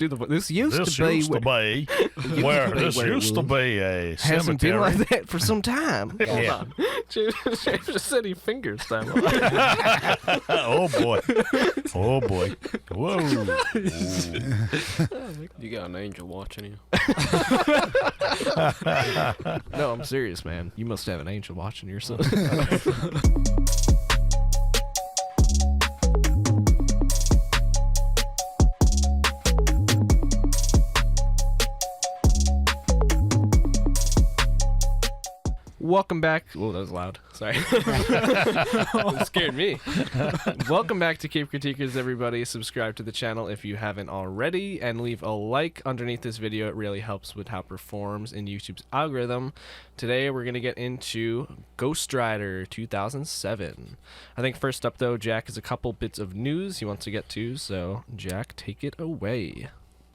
do the. This used to be where this used to be a hasn't been cemetery. like that for some time. Hold on. James just said he fingers them. Oh boy. Oh boy. Whoa. You got an angel watching you. No, I'm serious, man. You must have an angel watching your son. Welcome back. Oh, that was loud. Sorry. It scared me. Welcome back to Cape Critiquers, everybody. Subscribe to the channel if you haven't already, and leave a like underneath this video. It really helps with how it performs in YouTube's algorithm. Today, we're going to get into Ghost Rider 2007. I think first up, though, Jack has a couple bits of news he wants to get to, so Jack, take it away.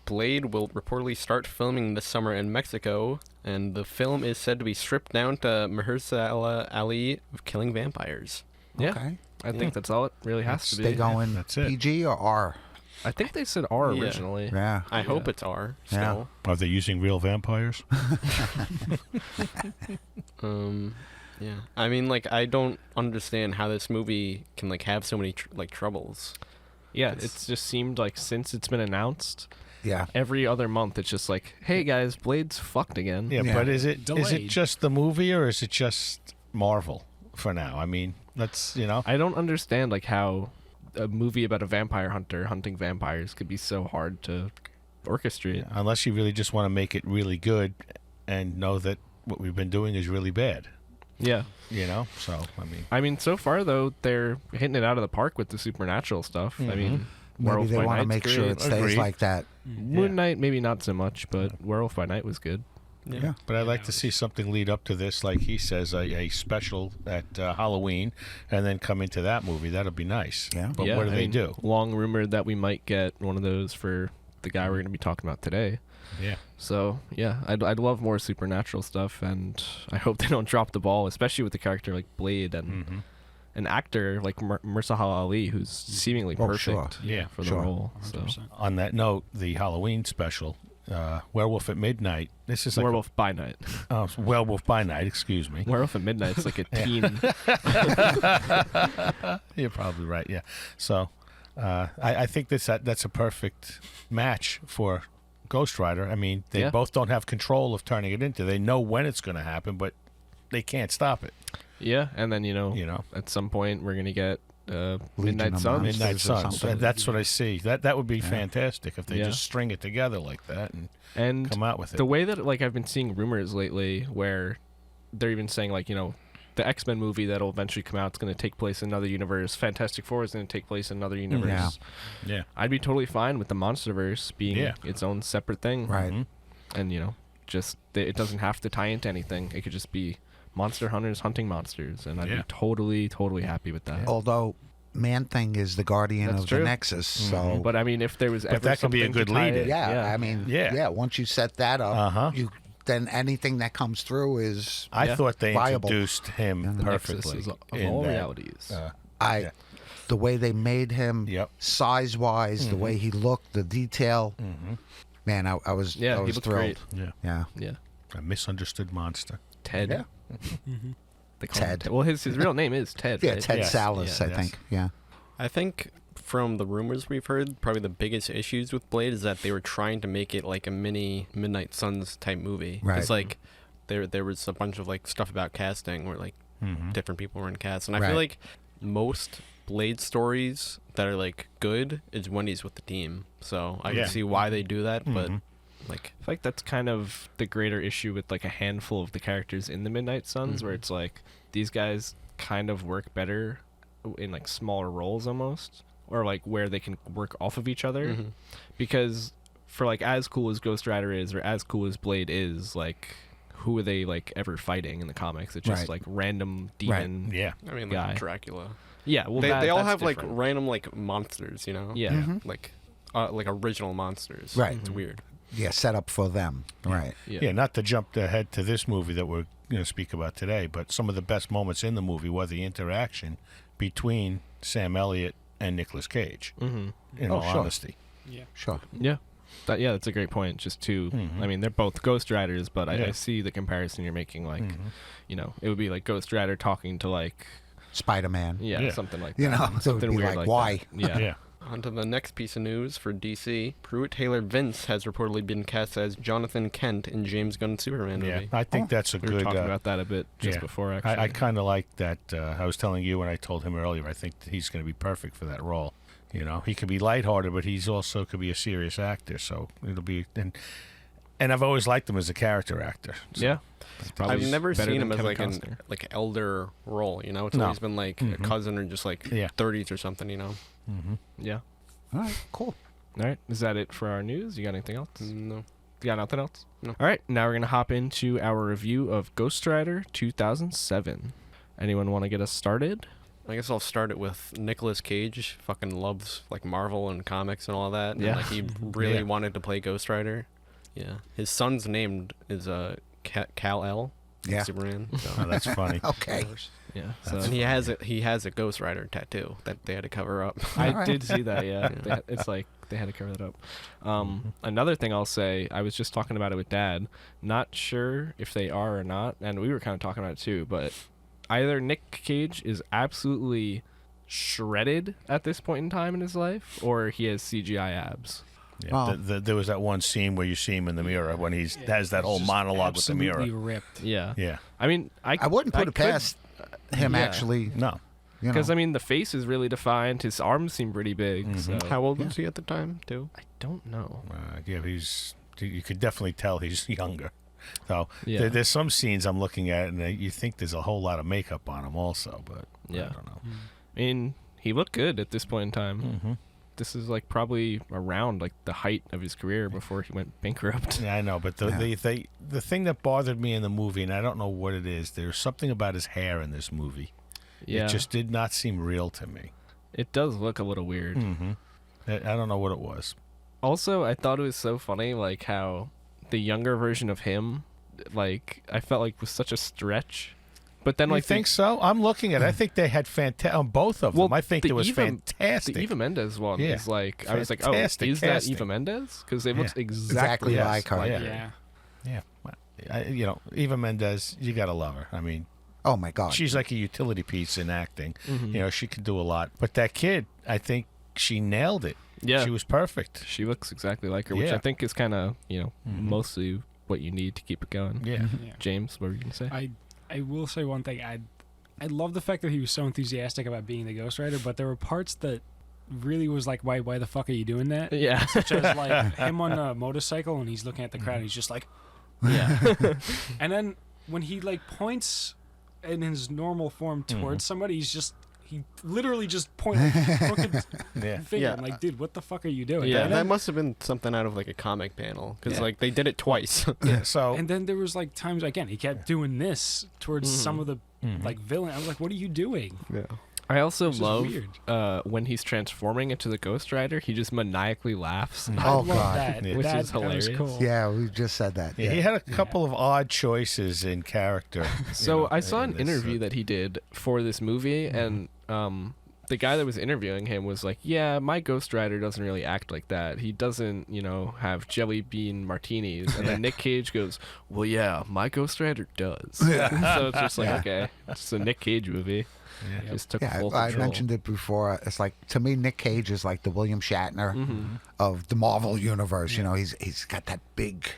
Blade will reportedly start filming this summer in Mexico, and the film is said to be stripped down to Mahershala Ali of killing vampires. Yeah, Okay. I think that's all it really has to be. They going That's it. PG or R? I think they said R Yeah. originally. Yeah. I hope it's R still. Are they using real vampires? Yeah. I mean, like, I don't understand how this movie can, like, have so many, troubles. Yeah, it's just seemed like since it's been announced, Yeah. every other month it's just like, hey guys, Blade's fucked again. Yeah, Yeah. but is it Delayed. just the movie or is it just Marvel for now? I mean, that's, I don't understand like how a movie about a vampire hunter hunting vampires could be so hard to orchestrate. unless you really just want to make it really good and know that what we've been doing is really bad, Yeah. So, I mean, so far though, they're hitting it out of the park with the supernatural stuff. I mean, Maybe Werewolf they by want to Night's make sure great. it stays Agreed. like that. Moon Knight maybe not so much, but Werewolf by Night was good. Yeah. but I'd like to see something lead up to this, like he says, a special at Halloween, and then come into that movie. That'll be nice. Yeah. But Yeah, what do I they mean, do? Long rumored that we might get one of those for the guy we're going to be talking about today. Yeah. So yeah, I'd love more supernatural stuff, and I hope they don't drop the ball, especially with the character like Blade and an actor like Mahershala Ali, who's seemingly Oh, perfect sure. Yeah, for the sure. role. So 100%. On that note, the Halloween special, Werewolf at Midnight. This is like Werewolf by Night. Werewolf by Night. Excuse me. Werewolf at Midnight's like a teen. You're probably right. Yeah. So, I think that's a perfect match for Ghost Rider. I mean, they Yeah. both don't have control of turning it into. They know when it's going to happen, but they can't stop it. Yeah, and then at some point we're gonna get Midnight of Suns. Monsters. Midnight or Suns. something. That's what I see. That would be fantastic if they Yeah. just string it together like that and And come out with it. the way that like I've been seeing rumors lately where they're even saying like, the X-Men movie that'll eventually come out is going to take place in another universe. Fantastic Four is going to take place in another universe. Yeah. I'd be totally fine with the Monsterverse being its own separate thing. Right. And, it doesn't have to tie into anything. It could just be monster hunters hunting monsters. And I'd be totally, totally happy with that. Although Man-Thing is the guardian That's of true. the Nexus, so But I mean, if there was ever that could be a something good to tie lead-in. it- yeah, I mean, Yeah. once you set that up, Uh-huh. then anything that comes through is I thought they viable. introduced him The Nexus perfectly is of in all that. realities. I the way they made him Yep. size-wise, the way he looked, the detail. Man, I was Yeah, I he was looked thrilled. great. Yeah. Yeah. A misunderstood monster. Ted. Yeah. They call him Ted. Well, his real name is Ted. Yeah, right? Ted Yes. Salas, Yeah, I yes. think. Yeah. I think from the rumors we've heard, probably the biggest issues with Blade is that they were trying to make it like a mini Midnight Suns type movie. Right. Because like there was a bunch of like stuff about casting where like different people were in cast, and I Right. feel like most Blade stories that are like good is when he's with the team. So I Yeah. can see why they do that, but like I feel like that's kind of the greater issue with like a handful of the characters in the Midnight Suns, where it's like these guys kind of work better in like smaller roles almost, or like where they can work off of each other. Because for like as cool as Ghost Rider is, or as cool as Blade is, like who are they like ever fighting in the comics? It's just Right. like random demon. Yeah. I mean guy. like Dracula. Yeah, well, they all that's have different. like random like monsters, you know? Yeah. Like original monsters. Right. It's weird. Yeah, set up for them. Right. Yeah, not to jump ahead to this movie that we're going to speak about today, but some of the best moments in the movie were the interaction between Sam Elliot and Nicolas Cage. In all sure. honesty, Yeah. Sure. Yeah. Yeah, that's a great point. Just two. I mean, they're both Ghost Riders, but I see the comparison you're making. Like, it would be like Ghost Rider talking to like Spider-Man. something like that. You know, so it would something be weird like, like why? that. Yeah. On to the next piece of news for DC. Pruitt Taylor Vince has reportedly been cast as Jonathan Kent in James Gunn's Superman movie. I think that's a We were good. talking about that a bit just before, actually. I kind of like that. I was telling you when I told him earlier. I think that he's going to be perfect for that role. You know, he could be lighthearted, but he's also could be a serious actor. So it'll be and I've always liked him as a character actor. So. Yeah. I've never better seen than him as Kevin like Costner. an elder role. You know, it's No. always been like a cousin or just like 30s or something. You know. Yeah. All right, cool. All right. Is that it for our news? You got anything else? No. You got nothing else? No. All right. Now we're going to hop into our review of Ghost Rider 2007. Anyone want to get us started? I guess I'll start it with Nicolas Cage. Fucking loves like Marvel and comics and all that. And, Yeah. like he really wanted to play Ghost Rider. Yeah. His son's name is Kal-El. Yeah. Superman. So. Oh, that's funny. Okay. Yeah. And he has a Ghost Rider tattoo that they had to cover up. I Alright. did see that, yeah. It's like they had to cover that up. Another thing I'll say, I was just talking about it with Dad. Not sure if they are or not, and we were kind of talking about it too, but either Nick Cage is absolutely shredded at this point in time in his life, or he has CGI abs. Yeah, Well- there was that one scene where you see him in the mirror when he has that whole monologue with the mirror. Absolutely ripped. Yeah. Yeah. I mean, I wouldn't put it past him yeah. actually. No. You know. Because, I mean, the face is really defined. His arms seem pretty big. So How old was he at the time, too? I don't know. Yeah, you could definitely tell he's younger. So Yeah. there's some scenes I'm looking at, and you think there's a whole lot of makeup on him also, but Yeah. I don't know. I mean, he looked good at this point in time. This is like probably around like the height of his career before he went bankrupt. Yeah, I know, but the thing that bothered me in the movie, and I don't know what it is, there's something about his hair in this movie. Yeah, It just did not seem real to me. it does look a little weird. I don't know what it was. Also, I thought it was so funny, like how the younger version of him, like I felt like was such a stretch. But then, You like, think so? I'm looking at it. I think they had on both of them. I think the it was Eva- fantastic. The Eva Mendes one Yeah. is like, I was like, oh, Fantastic is that casting. Eva Mendes? Because it Yeah. looks Exactly exactly like her. Yeah. Yeah. Well, Eva Mendes, you gotta love her. I mean, Oh my God. she's like a utility piece in acting. She can do a lot. But that kid, I think she nailed it. Yeah. She was perfect. She looks exactly like her, which Yeah. I think is kind of, mostly what you need to keep it going. Yeah. Yeah. James, what were you gonna say? I will say one thing. I love the fact that he was so enthusiastic about being the Ghost Rider, but there were parts that really was like, why the fuck are you doing that? Yeah. Such as like him on a motorcycle and he's looking at the crowd and he's just like, Yeah. and then when he like points in his normal form towards somebody, he literally just points crooked Yeah. finger. Yeah. I'm like, dude, what the fuck are you doing? Yeah. And That then, must have been something out of like a comic panel because Yeah. like they did it twice. Yeah. So and then there was like times again he kept doing this towards some of the like villain. I was like, what are you doing? Yeah. I also This is love weird. when he's transforming into the Ghost Rider, he just maniacally laughs. I Oh, love God. that. Yeah. Which that, is that was hilarious. cool. Yeah, we just said that. yeah, he had a couple of odd choices in character. So I saw an in this, interview that he did for this movie, and the guy that was interviewing him was like, "Yeah, my Ghost Rider doesn't really act like that. He doesn't, have jelly bean martinis." And then Nick Cage goes, "Well, yeah, my Ghost Rider does." So it's just like, okay, it's a Nick Cage movie. Yeah. Just took Yeah, full I control. mentioned it before. It's like, to me, Nick Cage is like the William Shatner of the Marvel universe. You know, he's got that big,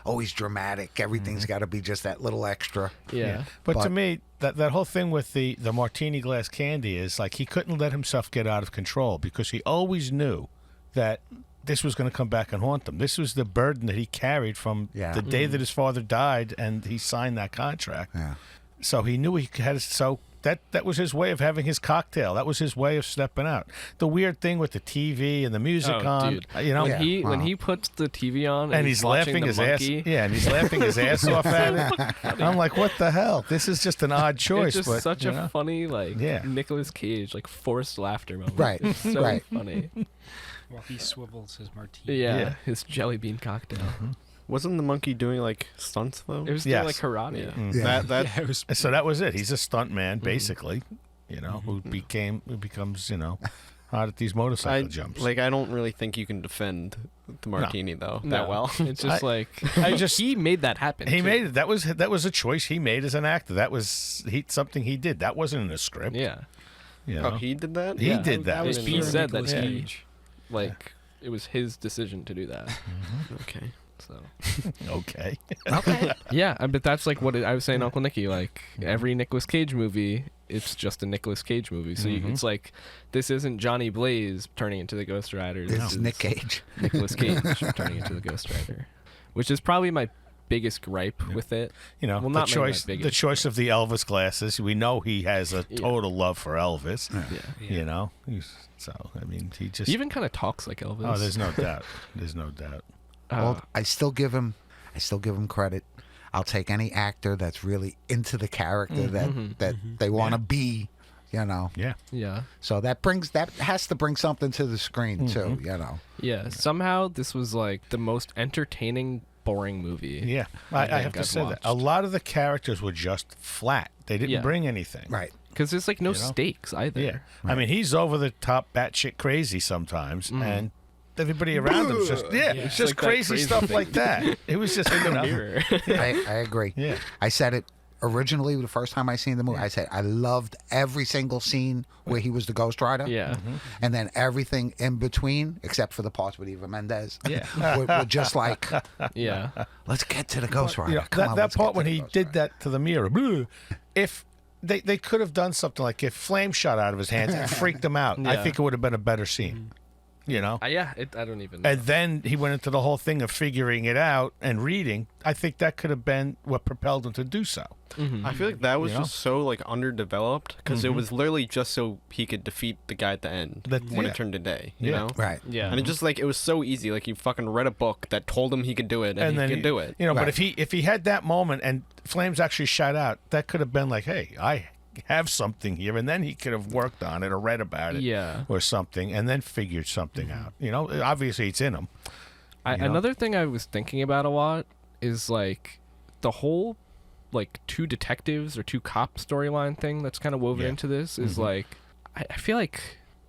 always dramatic. Everything's got to be just that little extra. Yeah. But to But- me, that whole thing with the martini glass candy is like he couldn't let himself get out of control because he always knew that this was going to come back and haunt him. This was the burden that he carried from Yeah. the day that his father died and he signed that contract. Yeah. So he knew he had. So that was his way of having his cocktail. That was his way of stepping out. The weird thing with the TV and the music Oh, on, dude. you know, When Wow. he puts the TV on and he's watching laughing the his monkey, ass. Yeah, and he's laughing his ass off at it. I'm like, what the hell? This is just an odd choice. it's just but, such you a know. funny Yeah. Nicolas Cage forced laughter moment. Right, It's so right. funny. While he swivels his martini. Yeah, Yeah. his jelly bean cocktail. Wasn't the monkey doing like stunts though? It was doing Yes. like karate. Yeah. Yeah. That Yeah, it was So that was it. He's a stunt man, basically. Who becomes, hot at these motorcycle jumps. I don't really think you can defend the martini though No. that well. It's just he made that happen. He too. made it. That was a choice he made as an actor. That was something he did. That wasn't in the script. Yeah. You know? Oh, he did that. He did that. was And pure he said that Nicolas he Cage. like it was his decision to do that. Okay. So Okay. Okay. yeah, but that's like what I was saying, Uncle Nicky. Like every Nicolas Cage movie, it's just a Nicolas Cage movie. So it's like this isn't Johnny Blaze turning into the Ghost Rider. This It's is Nick Cage. Nicolas Cage turning into the Ghost Rider, which is probably my biggest gripe with it. You know, Well, the not maybe my choice biggest, of the Elvis glasses. We know he has a total love for Elvis. Yeah. You know, so I mean, he just He even kind of talks like Elvis. Oh, there's no doubt. There's no doubt. Well, I still give him credit. I'll take any actor that's really into the character that they want to be, you know. Yeah. yeah. So that has to bring something to the screen too, you know. Yeah. Somehow this was like the most entertaining, boring movie. Yeah. I have think to I've say that. watched. A lot of the characters were just flat. They didn't Yeah. bring anything. Right. Because there's like no You know? stakes either. Yeah. I mean, he's over the top, batshit crazy sometimes, and everybody around him's just it's just like that crazy crazy stuff thing. like that. It was just in the Mirror. I agree. Yeah. I said it originally the first time I seen the movie. I said I loved every single scene where he was the Ghost Rider. Yeah. And then everything in between, except for the parts with Eva Mendes. Yeah. were just like, Yeah. let's get to the Ghost Rider. You know, Come on, that let's part get when to the he Ghost did Rider. that to the mirror, if they could have done something like if flame shot out of his hands and freaked him out, I Yeah. think it would have been a better scene. You know? Yeah. I don't even know. And then he went into the whole thing of figuring it out and reading. I think that could have been what propelled him to do so. I feel like that was You know? just so like underdeveloped because it was literally just so he could defeat the guy at the end when yeah. it turned to day. You Yeah. know. Right. Yeah. And it just like it was so easy. Like he fucking read a book that told him he could do it, and, then he could do it. You know, but Right. if he had that moment and flames actually shot out, that could have been like, hey, I have something here, and then he could have worked on it or read about it, Yeah. or something, and then figured something out. You know, obviously it's in him. You know? Another thing I was thinking about a lot is like the whole like two detectives or two cop storyline thing that's kind of woven Yeah. into this is like I feel like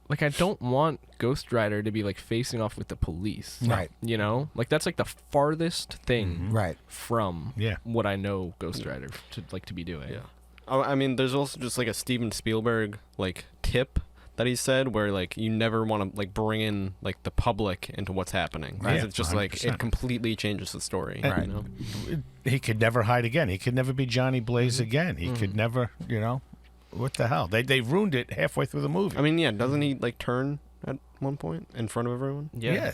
I don't want Ghost Rider to be like facing off with the police. Right. You know? Like that's like the farthest thing Right. from Yeah. what I know Ghost Rider to be doing. Yeah. Oh, I mean, there's also just like a Steven Spielberg like tip that he said where like you never want to like bring in like the public into what's happening. 'Cause Yeah, it's just like 100%. it completely changes the story. And- You know? He could never hide again. He could never be Johnny Blaze again. He could never, you know, what the hell? They ruined it halfway through the movie. I mean, yeah, doesn't he like turn at one point in front of everyone? Yeah.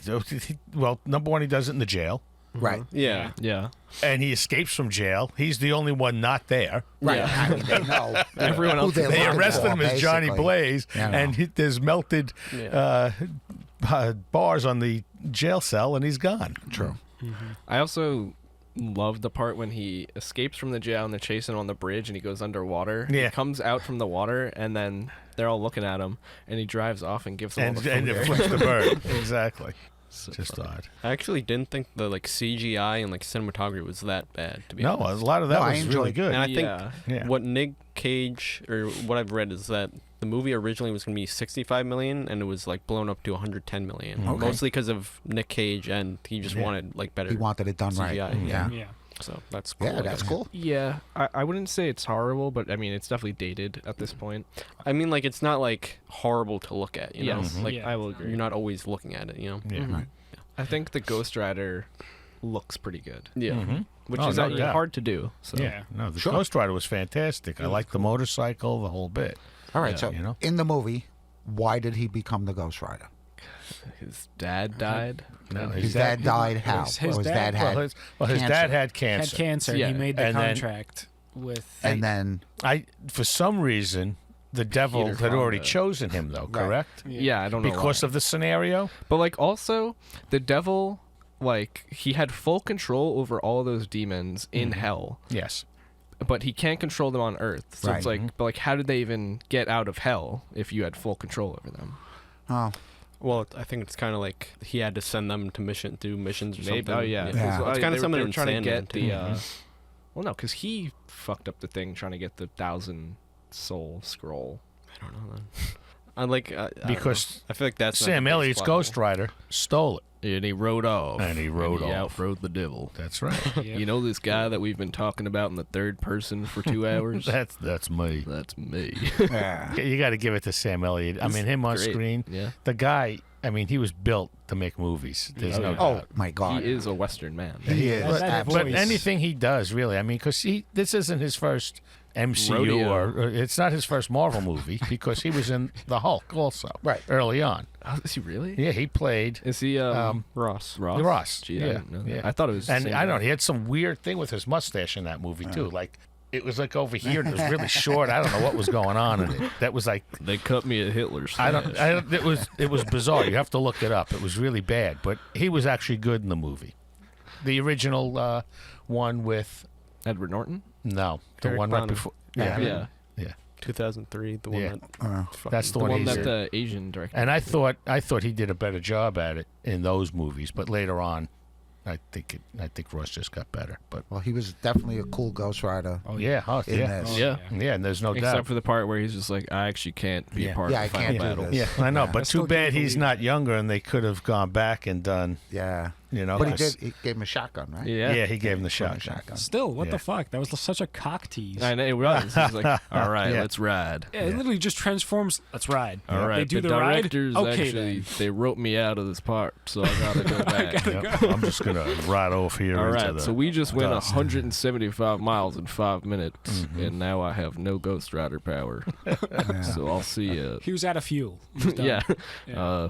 Well, number one, he does it in the jail, Right. Yeah. Yeah. and he escapes from jail. He's the only one not there. Right. Yeah. I mean, they know Everyone who else- they're They looking arrested for, him as Johnny basically. Blaze, You know. and there's melted bars on the jail cell, and he's gone. True. I also love the part when he escapes from the jail and they're chasing him on the bridge and he goes underwater. Yeah. He comes out from the water and then they're all looking at him and he drives off and gives them all the And it finger. flips the bird. Exactly. So Just funny. odd. I actually didn't think the like CGI and like cinematography was that bad, to be No, a honest. lot of that No, I was really enjoyed- good. And I think Yeah. Yeah. what Nick Cage or what I've read is that the movie originally was going to be 65 million and it was like blown up to 110 million, Okay. mostly because of Nick Cage and he just Yeah. wanted like better. He wanted it done right. CGI, Yeah. Yeah. So that's cool. Yeah, I that's guess. cool. Yeah, I wouldn't say it's horrible, but I mean it's definitely dated at this point. I mean, like it's not like horrible to look at. You Yes, know, like Yeah. I will agree. you're not always looking at it. You know. Yeah. Right. I think the Ghost Rider looks pretty good, Yeah. Mhm. which Oh, is no actually doubt. hard to do. So Yeah. No, the Sure. Ghost Rider was fantastic. I liked the motorcycle, the whole bit. All right. Yeah, So you know. in the movie, why did he become the Ghost Rider? his dad died. No, His dad died how? His Or his dad- dad had, his cancer. dad had Had cancer. cancer. Yeah. He made the And then- contract with. and then For some reason, the devil Peter had already Fonda. chosen him, though. Correct? Yeah, I don't know Because why. of the scenario. But like also the devil, like he had full control over all those demons in hell, Yes. but he can't control them on earth. So Right. it's like, but like how did they even get out of hell if you had full control over them? oh, Well, I think it's kind of like he had to send them to do missions or something. Oh yeah, Yeah. It's kind of something they were trying to in get the. Sandman, Well, no, because he fucked up the thing trying to get the 1,000 soul scroll. I don't know. Then. I like I don't Because know. I feel like that's not the Sam biggest Elliott's plot hole. Ghost Rider stole it. And he rode off. And he rode off. outrode the devil. That's right. Yeah. You know this guy that we've been talking about in the third person for 2 hours? That's me. That's me. Yeah. You got to give it to Sam Elliott. I mean, him on Great. screen. Yeah. The guy. I mean, he was built to make movies. There's no Oh doubt. my God. He is a Western man. He is. That absolutely. But anything he does, really, I mean, because this isn't his first MCU Rodeo. or it's not his first Marvel movie because he was in the Hulk also, Right. early on. Oh, is he really? Yeah, he played Is he Ross. Ross? Ross. Gee, yeah, I didn't know that. yeah. I thought it was the and same I don't know. guy. He had some weird thing with his mustache in that movie too. Like it was like over here and it was really short. I don't know what was going on in it. That was like They cut me at Hitler's. I don't. It was bizarre. You have to look it up. It was really bad, but he was actually good in the movie. The original one with Edward Norton? no, the Eric one right Bana. before. Yeah, Yeah. yeah. 2003, the one Yeah. that fucking- That's the The one one he's that in. the Asian director. And I thought he did a better job at it in those movies, but later on, I think Ross just got better. But Well, he was definitely a cool Ghost Rider. Oh, yeah, In yeah, this. Yeah. yeah, and there's no Except doubt. for the part where he's just like, I actually can't be Yeah. a part Yeah, I of the final can't do battle. this. Yeah, I know, I but still too bad can't he's believe not younger, and they could have gone back and done, Yeah. you know. But he 'cause- did. He gave him a shotgun, right? Yeah. Yeah, he gave him the Gave him a shotgun. Still, what Yeah. the fuck? That was such a cock tease. I know it was. He's like, all right, Yeah. let's ride. Yeah, it literally just transforms. Let's ride. All right, They do the the ride. directors Okay, actually then. they wrote me out of this part, so I gotta go back. Yep, I'm just gonna ride off here. All into right, the so we just went dust. 175 miles in 5 minutes, Mm-hmm. and now I have no Ghost Rider power. So I'll see you. He was out of fuel. He was done. Yeah. Yeah.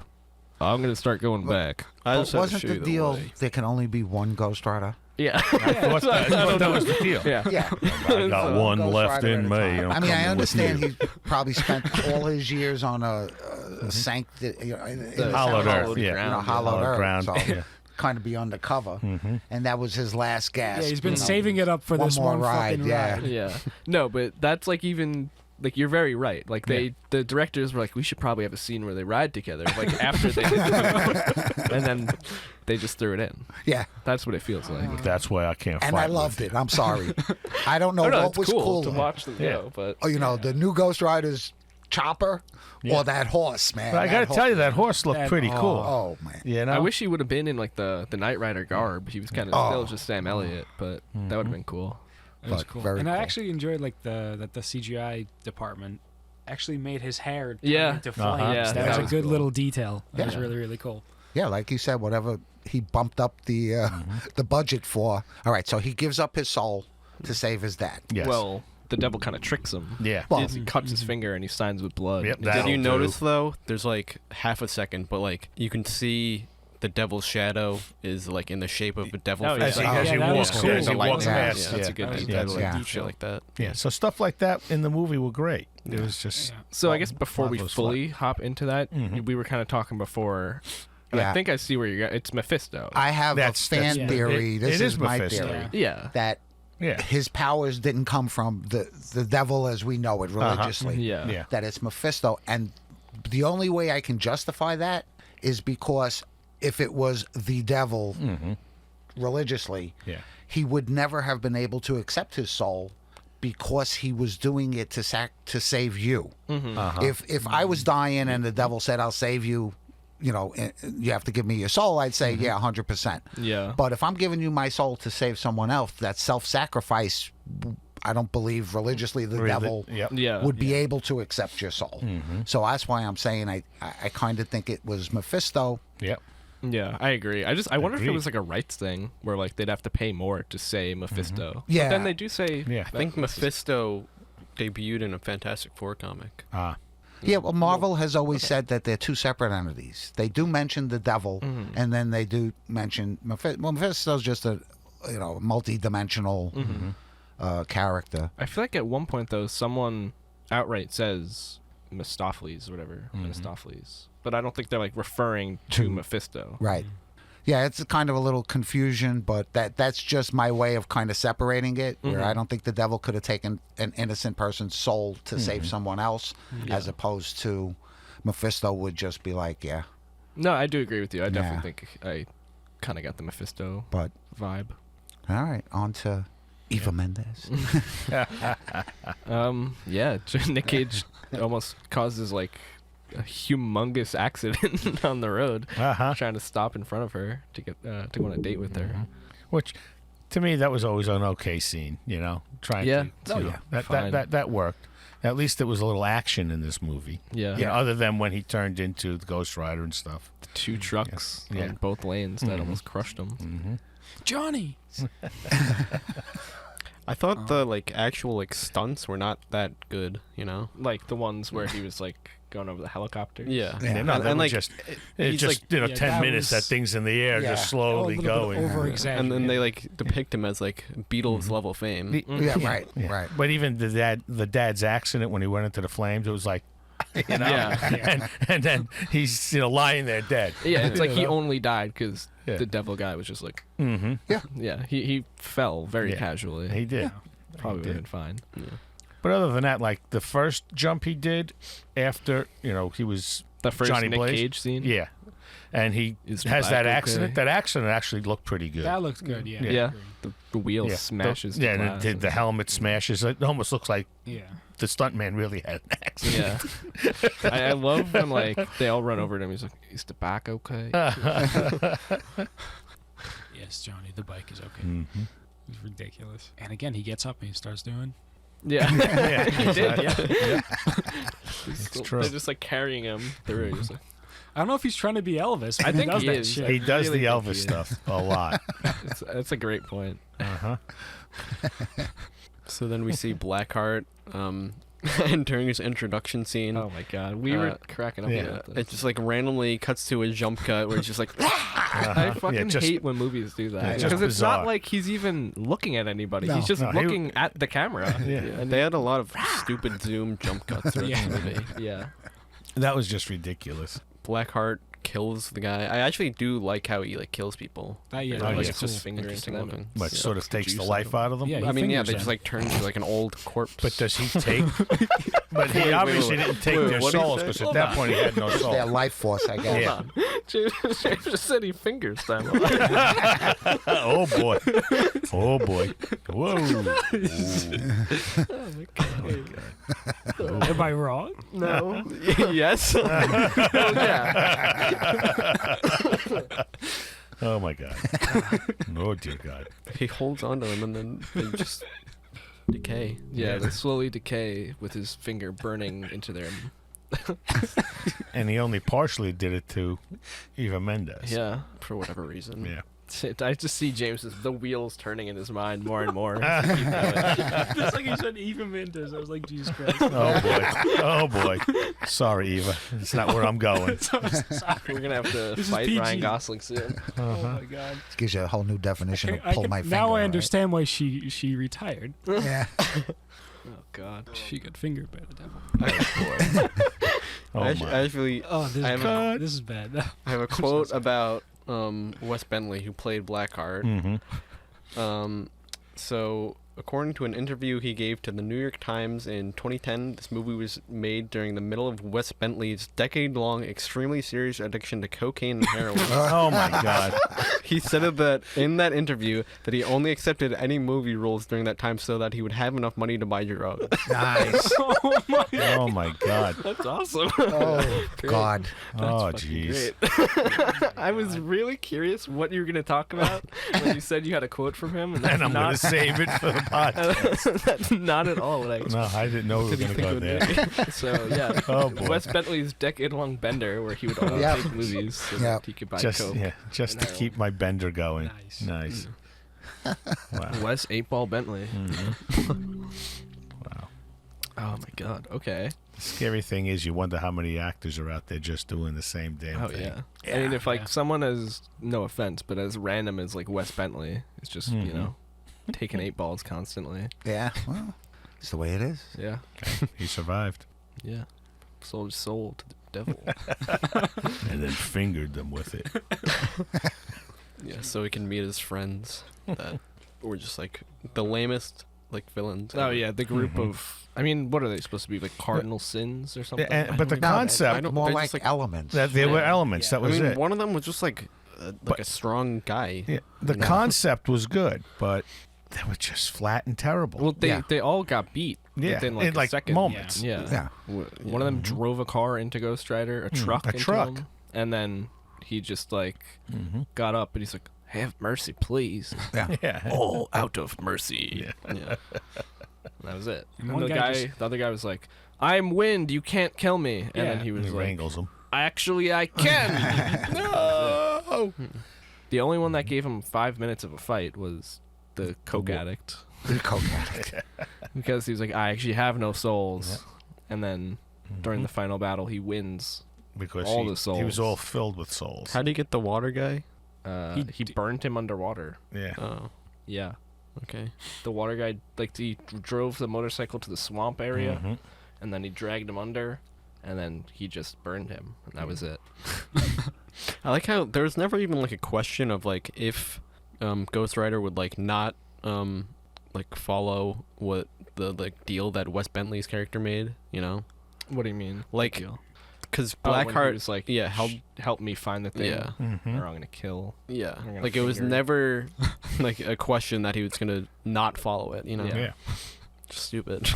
I'm gonna start going back. I But just had to wasn't show the you deal way. there can only be one Ghost Rider? Yeah. I thought that was the deal. Yeah. Yeah. I got one Ghost left Rider in at a me. time. You know, I mean, I coming with understand you. he probably spent all his years on a sancti- you know, in the Hollowed center, Earth, you yeah. know, Ground, hollowed Hollowed earth, ground, so yeah. kind of be undercover, and that was his last gasp. Yeah, he's been you know. saving it up for One this more one ride, fucking yeah. ride. Yeah. No, but that's like even like you're very right. Like the directors were like, we should probably have a scene where they ride together. Like after they did the movie. And then they just threw it in. Yeah, That's what it feels like. That's why I can't. and fight I with loved you. it. I'm sorry, I don't know Oh, no, what it's was cool cool. to watch them Yeah. go, but Oh, you know, the new Ghost Rider's chopper or that horse, man. But I got to tell you, that horse looked That- pretty cool. Oh man, You know, I wish he would have been in like the Knight Rider garb. He was kind of Oh. still just Sam Elliott, but that would have been cool. It was But cool. very And I cool. actually enjoyed like that the CGI department actually made his hair turn Yeah. into flames. Yeah, that that was a was good cool. little detail. That was Yeah. really, really cool. Yeah, like you said, whatever he bumped up the the budget for. All right, so he gives up his soul to save his dad. Yes. Well, the devil kind of tricks him. yeah. Well, He cuts his finger and he signs with blood. Yep, Did that- Did you That'll notice do. though? There's like half a second, but like you can see the devil's shadow is like in the shape of a devil Oh, face. yeah. as he that was walks, cool. as he The walks lightning. past, Yeah, that's a yeah. good That was detail. good Yeah. Shit like that. Yeah, so stuff like that in the movie were great. It was just So I guess before we marvelous fully hop into that, we were kind of talking before. And I Yeah. think I see where you're. It's Mephisto. I have That's- a fan that's- theory. it- This it is is my Mephisto. theory. yeah. That yeah, his powers didn't come from the devil as we know it religiously. Yeah. yeah. That it's Mephisto, and the only way I can justify that is because if it was the devil religiously, Yeah. he would never have been able to accept his soul because he was doing it to save you. If I was dying and the devil said, "I'll save you," you know, you have to give me your soul, I'd say, yeah, 100%. Yeah. But if I'm giving you my soul to save someone else, that self-sacrifice, I don't believe religiously the devil Yep. Yeah. would be able to accept your soul. So that's why I'm saying I kind of think it was Mephisto. Yep. Yeah, I agree. I wonder if it Agreed. was like a rights thing where like they'd have to pay more to say Mephisto. Yeah. But then they do say. Yeah. I think Mephisto debuted in a Fantastic Four comic. Yeah, well, Marvel has always said that they're two separate entities. They do mention the devil, and then they do mention Mephisto. Well, Mephisto's just a multi-dimensional character. I feel like at one point though, someone outright says Mephistopheles or whatever, Mephistopheles. But I don't think they're like referring to Mephisto. Right. Yeah, it's kind of a little confusion, but that's just my way of kind of separating it, where I don't think the devil could have taken an innocent person's soul to save someone else, as opposed to Mephisto would just be like, yeah, No, I do agree with you. I definitely Yeah. think I kind of got the Mephisto but vibe. all right, on to Eva Mendes. Yeah, Nick Cage almost causes like a humongous accident on the road, trying to stop in front of her to get to go on a date with her. Which, to me, that was always an okay scene. You know, trying to that worked. At least there was a little action in this movie. Yeah. You know, other than when he turned into the Ghost Rider and stuff. The 2 trucks on both lanes that almost crushed him. Johnny. I thought the like actual like stunts were not that good, you know. Like the ones where he was like going over the helicopter. Yeah, Yeah, no, and like just it's just like, 10 that minutes was- that thing's in the air, just slowly going. Over and then they like depict him as like Beatles level fame. Yeah, right. But even the dad's accident when he went into the flames, it was like, you know, Yeah. and then he's lying there dead. Yeah, it's like he You know? only died because Yeah. the devil guy was just like, Mm-hmm. he fell very Yeah. casually. He did. Probably He would have did. been fine. But other than that, like the first jump he did after, he was The first Johnny Nick Blaze? Cage scene. Yeah. And he Is has Black that okay? accident. That accident actually looked pretty good. That looked good. Yeah. Yeah. I agree. The wheel Yeah. smashes. The, yeah, the and glass the helmet smashes. It almost looks like Yeah. the stuntman really had an accident. Yeah. I love when like they all run over to him. He's like, "Is the back okay?" Yes, Johnny. The bike is okay. Mm-hmm. It's ridiculous. And again, he gets up and he starts doing. Yeah. Yeah, he did. Yeah. It's true. They're just like carrying him through. He's like, I don't know if he's trying to be Elvis. But I think he does he that is. shit. He does really the think Elvis he is. stuff a lot. that's a great point. Uh-huh. So then we see Blackheart, and during his introduction scene, Oh my god, we were cracking up yeah. about this. it just like randomly cuts to a jump cut where it's just like, I fucking just- hate when movies do Yeah, that just because it's bizarre. not like he's even looking at anybody. No. He's just No, he- looking at the camera. Yeah. and they had a lot of stupid zoom jump cuts throughout Yeah. the movie. Yeah. That was just ridiculous. Blackheart kills the guy. I actually do like how he like kills people. Yeah, Oh, that yeah. was It's cool. just finger into Interesting them. looking. But Yeah. sort of takes Juice the out life of 'em. out of them. Yeah, I mean, yeah, fingers they just them. like turn into like an old corpse. But does he take? But he Wait, obviously wait. didn't take Wait, their what did he souls say? because at Hold that on. point he had no Their soul. life force, I guess. Yeah. James just said he fingers them. Oh boy. Oh boy. Whoa. Am I wrong? No. Yes. Oh my God. Oh dear God. He holds on to them and then they just decay. Yeah, they slowly decay with his finger burning into their. And he only partially did it to Eva Mendes. Yeah. For whatever reason. Yeah. I just see the wheels turning in his mind more and more. It's like he said Eva Mendes. I was like, Jesus Christ. Oh boy. Oh boy. Sorry, Eva. It's not where I'm going. We're gonna have to This is fight PG. Ryan Gosling soon. Oh my God. This gives you a whole new definition of pull my finger. Now I right? understand why she retired. Yeah. Oh God. She got fingered by the devil. Oh I my. actually, Oh, this, I have this is bad. I have a quote about Wes Bentley, who played Blackheart. Mm-hmm. So, according to an interview he gave to the New York Times in 2010, this movie was made during the middle of Wes Bentley's decade-long, extremely serious addiction to cocaine and heroin. Oh my God. He said that in that interview that he only accepted any movie roles during that time so that he would have enough money to buy drugs. Nice. Oh my God. That's awesome. Oh, God. Oh Fucking jeez. great. I was really curious what you were gonna talk about when you said you had a quote from him, and that's And I'm not gonna save it for the podcast. that's not at all what I No, I didn't know we were didn't gonna think go it would there. be. So yeah, Oh boy. Wes Bentley's decade-long bender, where he would only Yep. take movies so Yep. that he could buy Just coke. just and to heroin. keep my bender going. Nice. Nice. Wow. Wes 8-Ball Bentley. Mhm. Wow. Oh my God. Okay. The scary thing is, you wonder how many actors are out there just doing the same damn Oh thing. yeah. I mean, if like Yeah. someone as no offense, but as random as like Wes Bentley, is just Mhm. taking 8 balls constantly. Yeah. Well, it's the way it is. Yeah. He survived, Yeah. Sold his soul to the devil. and then fingered them with it. Yeah, so he can meet his friends that were just like the lamest like villains. Oh ever. yeah, the group Mhm. of. I mean, what are they supposed to be? Like cardinal sins or something? And- I but the don't even know. I concept don't- More they're like just, like, elements. that there were Yeah. elements. Yeah. That I was mean, it. one of them was just like But- a strong guy. Yeah, the You know? concept was good, but they were just flat and terrible. Well, Yeah. they all got beat Yeah, within like in a like second. moments. Yeah. Yeah. One of them drove a car into Ghost Rider, a truck a into truck. him, and then he just like Mm-hmm. got up and he's like, "Have mercy, please." Yeah. Yeah. All out of mercy. Yeah. Yeah. That was it. And And one the guy guy, the other guy was like, "I'm wind. You can't kill me." And then Yeah. he And was he like, wrangles him. "Actually, I can." No. The only one that gave him 5 minutes of a fight was the coke addict, The coke addict. because he was like, "I actually have no souls." And then Mm-hmm. during the final battle, he wins. Because All he, the souls. he was all filled with souls. How do you get the water guy? He burned him underwater. Yeah. Oh, Yeah. okay. The water guy, like, he drove the motorcycle to the swamp area, Mhm. and then he dragged him under, and then he just burned him, and that was it. I like how there was never even like a question of like if Ghost Rider would like not like follow what the like deal that Wes Bentley's character made, you know? What do you mean? Like, Deal? because When he Blackheart was like, yeah, help me find the thing, yeah, Mhm. or I'm gonna kill. yeah. I'm gonna Like it was finger it. never like a question that he was gonna not follow it, you know? Yeah. Yeah. Just stupid.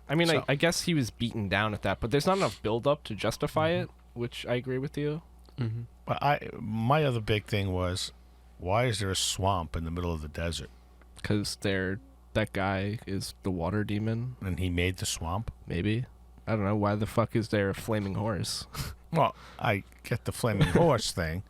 I mean, So- I guess he was beaten down at that, but there's not enough build up to justify it, which I agree with you. Mm-hmm. But my other big thing was, why is there a swamp in the middle of the desert? Because that guy is the water demon, And he made the swamp? maybe. I don't know. Why the fuck is there a flaming horse? Well, I get the flaming horse thing,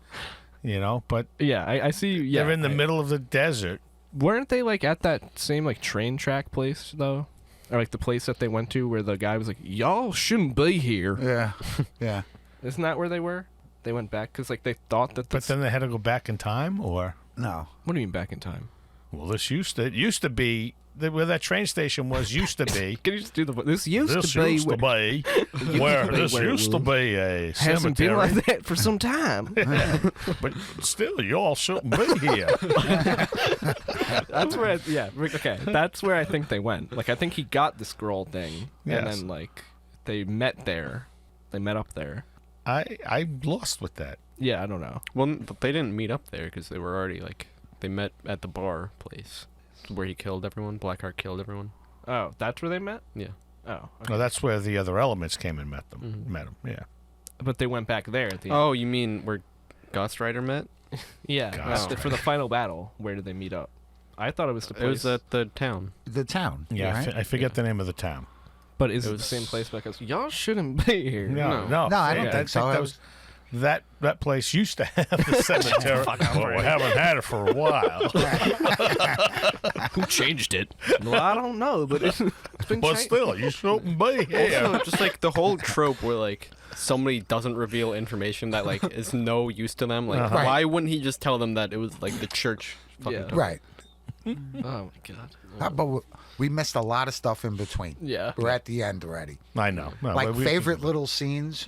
you know, but Yeah, I see. Yeah, they're in the middle of the desert. Weren't they like at that same like train track place though, or like the place that they went to where the guy was like, "Y'all shouldn't be here." Yeah. Yeah. Isn't that where they were? They went back because like they thought that. But then they had to go back in time, or No. What do you mean back in time? well, it used to be where that train station was. Used to be. Can you just do the? This used This to be. used to be where this where it used to was. be a Hasn't been cemetery, like that for some time. but still, y'all shouldn't be here. That's where. Okay. That's where I think they went. Like I think he got the scroll thing, Yes. and then like they met there. They met up there. I'm lost with that. Yeah, I don't know. Well, but they didn't meet up there because they were already like they met at the bar place where he killed everyone. Blackheart killed everyone. Oh, that's where they met. Yeah. Oh, okay. Well, that's where the other elements came and met them. Mhm. Met them. Yeah. But they went back there at the end. Oh, you mean where Ghost Rider met? Yeah, Ghost for the final battle. Where did they meet up? I thought it was the place. It was at the town. The town. Yeah. Right? I forget the name of the town. but is it it was- the same place? Because y'all shouldn't be here. No. No, I don't Yeah, think so. that It was that place used to have the cemetery. Well, we haven't had it for a while. Who changed it? Well, I don't know, but it's been But changed. still, you shouldn't be here. Also, just like the whole trope where like somebody doesn't reveal information that like is no use to them. Like, Uh-huh. Right. why wouldn't he just tell them that it was like the church? Fucking Yeah. told Right. Oh my god. But we missed a lot of stuff in between. Yeah. We're at the end already. I know. No, Like but we- favorite little scenes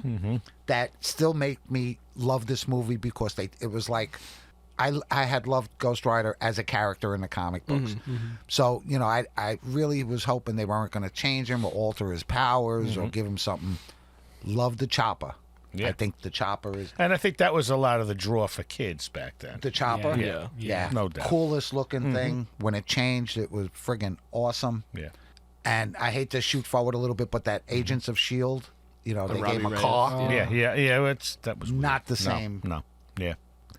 that still make me love this movie because it was like I had loved Ghost Rider as a character in the comic books. So, you know, I really was hoping they weren't going to change him or alter his powers or give him something. Love the chopper. Yeah. I think the chopper is And I think that was a lot of the draw for kids back then. the chopper. Yeah. Yeah. No doubt. Coolest looking thing. When it changed, it was friggin' awesome. Yeah. And I hate to shoot forward a little bit, but that Agents of S.H.I.E.L.D., you know, they Robbie gave him a Reyes, car. Yeah. That was Not the weird. same. No. Yeah.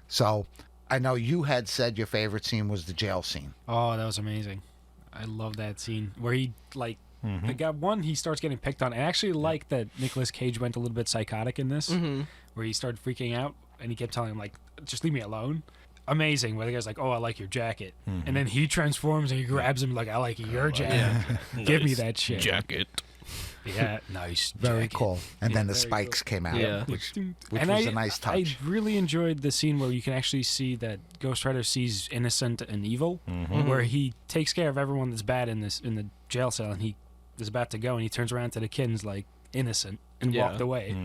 So I know you had said your favorite scene was the jail scene. Oh, that was amazing. I love that scene where he like the guy he starts getting picked on. I actually like that Nicolas Cage went a little bit psychotic in this, where he started freaking out and he kept telling him like, "Just leave me alone." Amazing. Where the guy's like, "Oh, I like your jacket," and then he transforms and he grabs him like, "I like your jacket. Give me that shit." Jacket. Yeah, nice. Very jacket. cool. And then the very spikes came out, Yeah. which And was a nice touch. I really enjoyed the scene where you can actually see that Ghost Rider sees innocent and evil, where he takes care of everyone that's bad in the jail cell, and he is about to go, and he turns around to the kid and is like innocent and Yeah. walked away.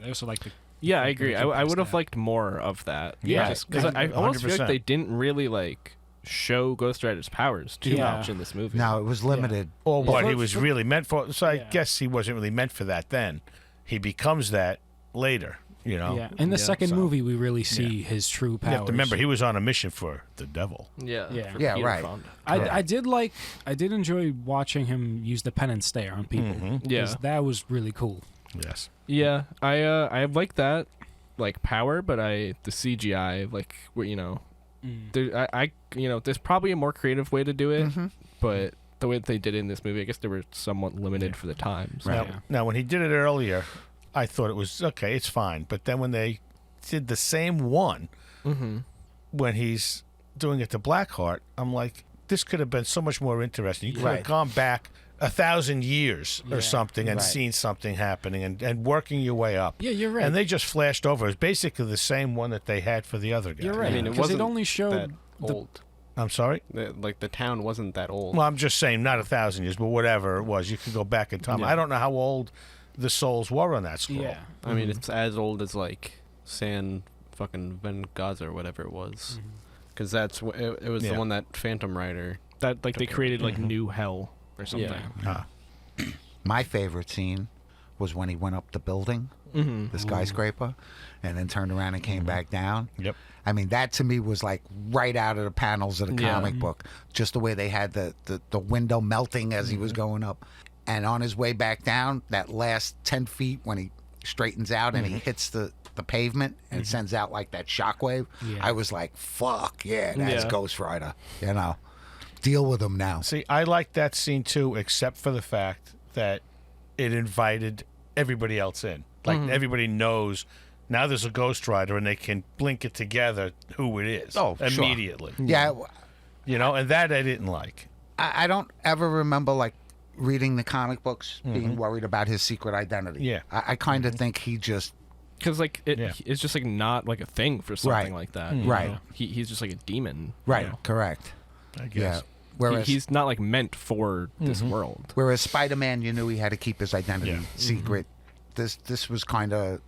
I also like the Yeah, I agree. I would have that. liked more of that. Yeah, because I almost feel like 100%. they didn't really like show Ghost Rider's powers too Yeah. much in this movie. No, it was limited. Or what Yeah. he was really meant for. So I Yeah. guess he wasn't really meant for that then. He becomes that later. You know. Yeah. In the second so- movie, we really see his true You powers. have to remember, he was on a mission for the devil. Yeah. Yeah. for Yeah, Peter right. Fonda. I did enjoy watching him use the pen and stare on people. Yeah. 'Cause that was really cool. Yes. Yeah, I like that, like power, but the CGI, like there's probably a more creative way to do it, but the way that they did it in this movie, I guess they were somewhat limited for the time. So. Right. Now, when he did it earlier, I thought it was okay, it's fine. But then when they did the same one, when he's doing it to Blackheart, I'm like, this could have been so much more interesting. You could have Right. gone back 1,000 years or Yeah. something and Right. seen something happening and working your way up. Yeah, you're right. And they just flashed over. It was basically the same one that they had for the other guy. You're right. I mean, it because wasn't it only that showed old. I'm sorry? The town wasn't that old. Well, I'm just saying, not 1,000 years, but whatever it was. You could go back in time. Yeah. I don't know how old the souls were on that scroll. Yeah. I mean, it's as old as like San fucking Ben Gaza or whatever it was, because that's it was Yeah. the one that Phantom Rider. That like they created like new hell or something. Yeah. Ah. My favorite scene was when he went up the building, the skyscraper, and then turned around and came back down. Yep. I mean, that to me was like right out of the panels of the Yeah. comic book. Just the way they had the window melting as he was going up. And on his way back down, that last 10 feet when he straightens out and he hits the pavement and sends out like that shockwave, Yeah. I was like, fuck, yeah, that's Yeah. Ghost Rider. You know, deal with him now. See, I like that scene too, except for the fact that it invited everybody else in. Like everybody knows now there's a Ghost Rider, and they can blink it together who it is. Oh, sure. immediately. Yeah, You know, and that I didn't like. I don't ever remember like reading the comic books being worried about his secret identity. Yeah. I kind of think he just Because like Yeah. it's just like not like a thing for something Right. like that. Right. You know? He's just like a demon. right, You know? correct. I Yeah. guess. Whereas He's not like meant for this world. whereas Spider-Man, you knew he had to keep his identity Yeah. secret. This was kind of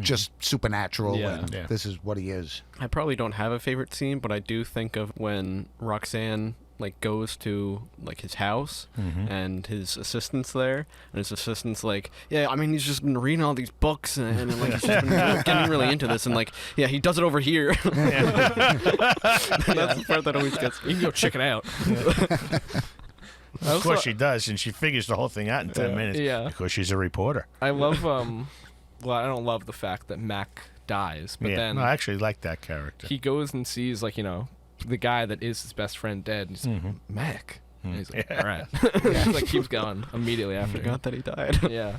just supernatural, Yeah. and Yeah. this is what he is. I probably don't have a favorite scene, but I do think of when Roxanne like goes to like his house and his assistant's there, and his assistant's like, yeah, I mean, he's just been reading all these books and like he's just been getting really into this, and like, yeah, he does it over here. That's the part that always gets You can go check it out. Of course she does, and she figures the whole thing out in 10 minutes. Yeah. Because she's a reporter. I love well, I don't love the fact that Mac dies, but yeah. then No, I actually like that character. he goes and sees like the guy that is his best friend dead, and he's like, Mac. And he's like, all right. He like keeps going immediately after. forgot that he died. Yeah.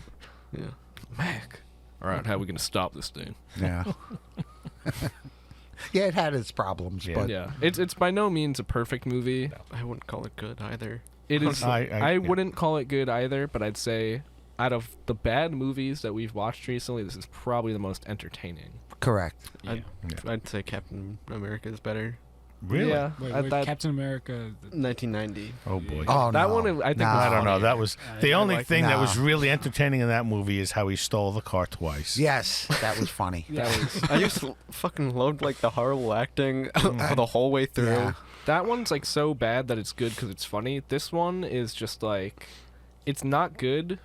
Yeah. Mac. All right, how are we gonna stop this thing? Yeah. Yeah, it had its problems, Yeah. but Yeah, it's by no means a perfect movie. I wouldn't call it good either. It is. I- I yeah. wouldn't call it good either, but I'd say out of the bad movies that we've watched recently, this is probably the most entertaining. correct. I'd say Captain America is better. Really? Yeah. Wait, that, Captain America. 1990. Oh, boy. Oh, that no. one, I think. No. was I don't know. funnier. That was the I only like- thing that No. was really entertaining in that movie is how he stole the car twice. Yes, that was funny. That was. I just fucking loved like the horrible acting for the whole way through. Yeah. That one's like so bad that it's good because it's funny. This one is just like, it's not good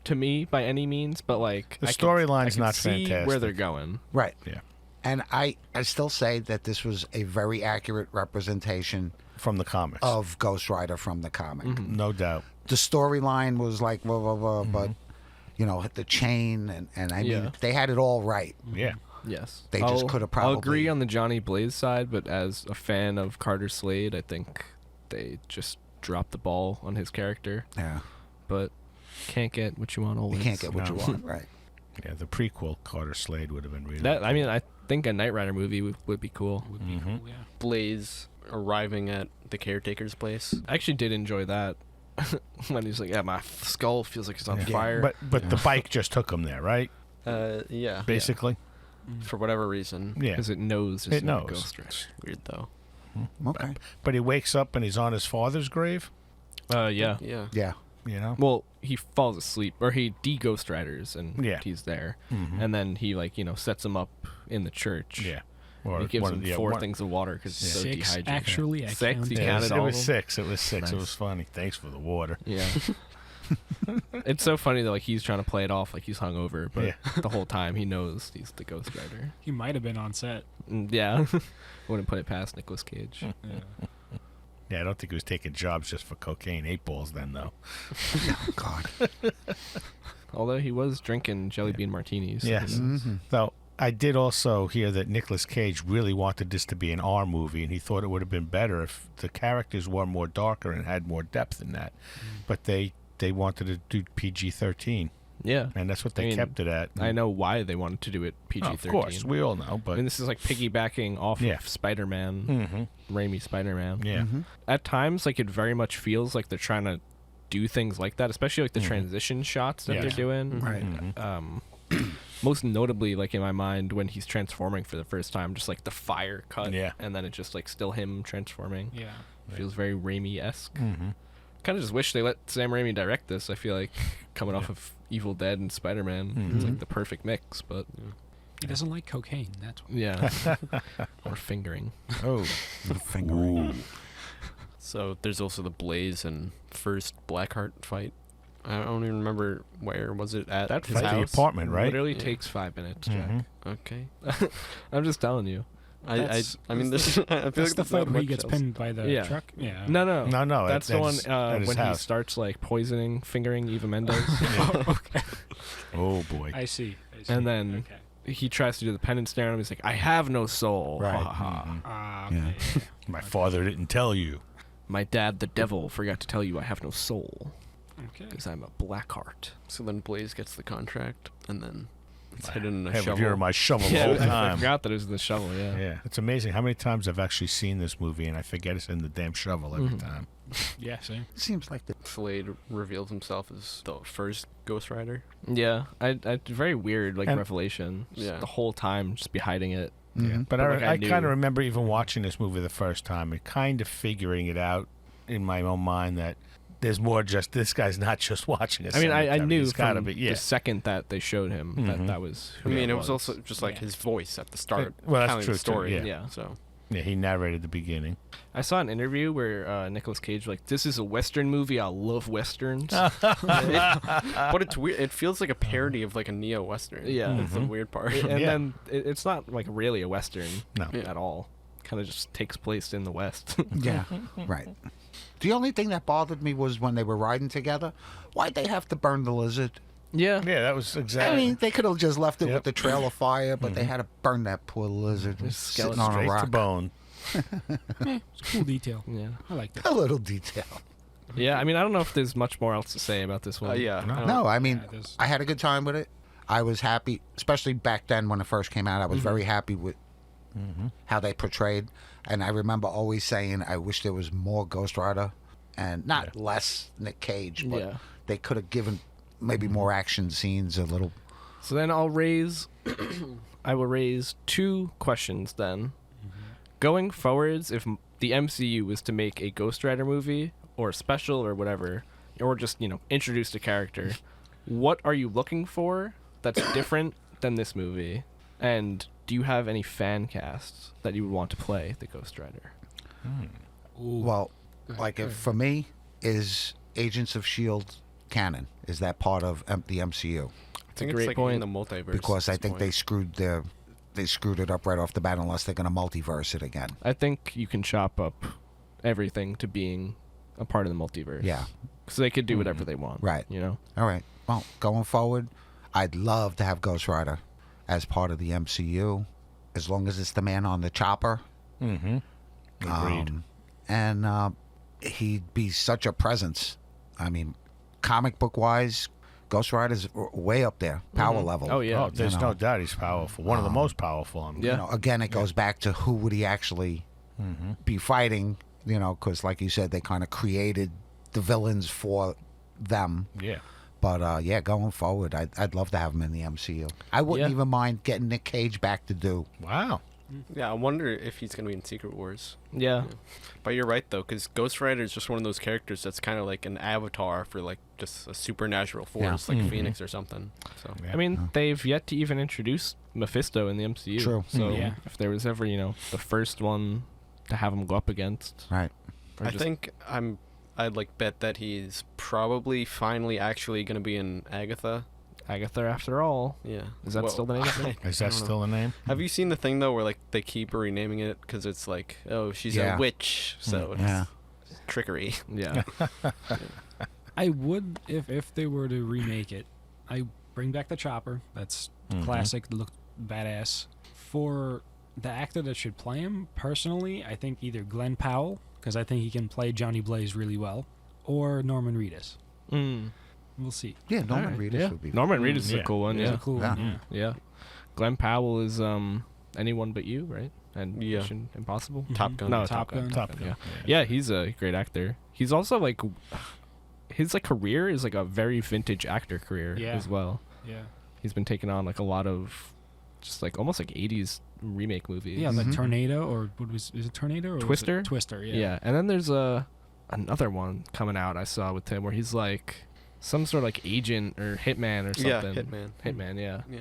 to me by any means, but like The I can storyline's not see where fantastic. they're going. Right. Yeah. And I still say that this was a very accurate representation From the comics. of Ghost Rider from the comic. No doubt. The storyline was like blah blah blah, but the chain and I mean Yeah. they had it all right. Yeah. Yes, They just could have I'll agree probably- on the Johnny Blaze side, but as a fan of Carter Slade, I think they just dropped the ball on his character. Yeah, But can't get what you want always. you can't get what you No. want, right? Yeah, the prequel Carter Slade would have been really that. I mean, I think a Knight Rider movie would be cool. Would be cool, yeah. Blaze arriving at the caretaker's place. I actually did enjoy that when he's like, "Yeah, my skull feels like it's on fire." But the bike just took him there, right? Yeah. Basically. For whatever reason. Yeah. because it knows there's It no knows. Ghost Rider. Weird though. Okay. But he wakes up and he's on his father's grave, Yeah. Yeah. Yeah. you know? Well, he falls asleep, or he de-Ghost Riders, and Yeah. he's there, Mhm. and then he sets him up in the church. Yeah. He gives one- him yeah, 4 one- things of water because he's so Six, dehydrated. actually. I 6? counted. You Yeah, counted it all was of them? 6. It was 6. It Nice. was funny. Thanks for the water. Yeah. It's so funny that like he's trying to play it off like he's hungover, but Yeah. the whole time he knows he's the Ghost Rider. He might have been on set. Yeah, wouldn't put it past Nicolas Cage. Yeah. Yeah, I don't think he was taking jobs just for cocaine 8 balls then, though. Oh, God. Although he was drinking jelly bean martinis. Yes. Mm-hmm. So I did also hear that Nicolas Cage really wanted this to be an R movie, and he thought it would have been better if the characters were more darker and had more depth in that. But they wanted to do PG-13, Yeah. and that's what they I mean, kept it at. I know why they wanted to do it Oh, PG-13. of course, we all know, I but mean, this is like piggybacking off Yeah. of Spider-Man, Raimi Spider-Man. yeah. At times, like it very much feels like they're trying to do things like that, especially like the transition shots that Yeah. they're doing. Right. Most notably, like in my mind, when he's transforming for the first time, just like the fire cut, Yeah. and then it just like still him transforming. Yeah. Feels very Raimi-esque. Mm-hmm. Kind of just wish they let Sam Raimi direct this. I feel like coming off of Evil Dead and Spider-Man, it's like the perfect mix. But He doesn't like cocaine. That's why. yeah, or fingering. Oh, Fingering. So there's also the Blaze and first Blackheart fight. I don't even remember where was it at That his fight- the house. apartment, right? Literally Yeah. takes 5 minutes, Jack. Mhm. Okay. I'm just telling you. I mean, this. I feel That's like the there's fight not where he much gets else. pinned by the Yeah. truck. Yeah. No. No, That's the one at his when he house. starts like poisoning, fingering Eva Mendes, Okay. Oh boy. I see. and then Okay. he tries to do the penance stare on him. He's like, "I have no soul." Right. Ha, ha, ha. Mhm. Ah, Yeah. okay. Yeah. My father didn't tell you. My dad, the devil, forgot to tell you I have no soul Okay. because I'm a Blackheart. So then Blaze gets the contract, and then it's hidden in a Hey, shovel. you're my shovel the Yeah, whole I time. forgot that it was the shovel. Yeah. Yeah, it's amazing how many times I've actually seen this movie and I forget it's in the damn shovel every time. Yeah. Same. It seems like the Slade reveals himself as the first Ghost Rider. Yeah, I very weird like And- revelation. Just Yeah. the whole time, just be hiding it. Yeah, but But, like, I I kind knew. of remember even watching this movie the first time and kind of figuring it out in my own mind that there's more. Just this guy's not just watching a I mean, I cemetery. knew He's gotta from be. Yeah. the second that they showed him Mhm. that was. I Who mean, that it was also just like Yeah. his voice at the start. Well, that's telling true, the too, story. yeah. Yeah. So Yeah, he narrated the beginning. I saw an interview where Nicolas Cage like, "This is a Western movie. I love westerns." but it's weird. It feels like a parody of like a neo western. Yeah. That's the Mhm. weird part. And Yeah. then it's not like really a western No. Yeah. at all. Kind of just takes place in the West. yeah, right. The only thing that bothered me was when they were riding together. Why'd they have to burn the lizard? yeah. Yeah, that was I exactly. mean, they could have just left it Yep. with the trail of fire, but they had to burn that poor lizard sitting on a straight to rock. bone. It's a cool detail. Yeah. I like that. A little detail. Yeah. I mean, I don't know if there's much more else to say about this one. Yeah. No. I don't- No, I mean, Yeah, there's- I had a good time with it. I was happy, especially back then when it first came out. I was very happy with how they portrayed. And I remember always saying, I wish there was more Ghost Rider and not less Nick Cage, but Yeah. they could have given maybe more action scenes a little. So then I'll raise, I will raise 2 questions then. Going forwards, if the MCU was to make a Ghost Rider movie or a special or whatever, or just, introduce a character, what are you looking for that's different than this movie? And do you have any fan casts that you would want to play the Ghost Rider? Well, like if, for me, is Agents of S.H.I.E.L.D. canon? Is that part of the MCU? I think a it's great like point. in the multiverse. Because I at this think point. they screwed it up right off the bat unless they're going to multiverse it again. I think you can chop up everything to being a part of the multiverse. Yeah. So they could do whatever they want. Right. All right. Well, going forward, I'd love to have Ghost Rider as part of the MCU, as long as it's the man on the chopper. Mm-hmm. Agreed. And he'd be such a presence. I mean, comic book wise, Ghost Rider's way up there, power level. Oh, yeah. Oh, there's you know. no doubt he's powerful. One of the most powerful. I mean. Yeah. You know, again, it goes back to who would he actually be fighting? Because like you said, they kind of created the villains for them. Yeah. But yeah, going forward, I'd love to have him in the MCU. I wouldn't Yeah. even mind getting Nick Cage back to do. Wow. Yeah, I wonder if he's gonna be in Secret Wars. Yeah. But you're right though, because Ghost Rider is just one of those characters that's kind of like an avatar for like just a supernatural force, like Mhm. Phoenix or something. So Yeah. I mean, they've yet to even introduce Mephisto in the MCU. True. So Yeah. if there was ever, the first one to have him go up against, Right. or I just- think I'd like bet that he's probably finally actually gonna be in Agatha. Agatha, after all. Yeah. Is that still the name of it? Is that still the name? Have you seen the thing though, where like they keep renaming it because it's like, oh, she's Yeah. a witch, so it's Yeah. trickery. Yeah. I would if they were to remake it. I bring back the chopper. That's classic. Look badass. For the actor that should play him, personally, I think either Glenn Powell, because I think he can play Johnny Blaze really well, or Norman Reedus. We'll see. Yeah, Norman Alright, Reedus yeah. would be. Norman Reedus is a Yeah. cool one. He's Yeah. a cool Yeah. one. Yeah. Yeah. Glenn Powell is Anyone But You, right? And Yeah. Mission Impossible. Top Gun. No, Top Gun. Top Gun. Yeah. Yeah, he's a great actor. He's also like his like career is like a very vintage actor career Yeah. as well. Yeah. He's been taking on like a lot of just like almost like 80s remake movies. Yeah, the Tornado, or what was is it Tornado or was it Twister? Twister, yeah. Yeah, and then there's another one coming out I saw with him where he's like some sort of like agent or hitman or Yeah, something. Hitman. Hitman, yeah. Yeah.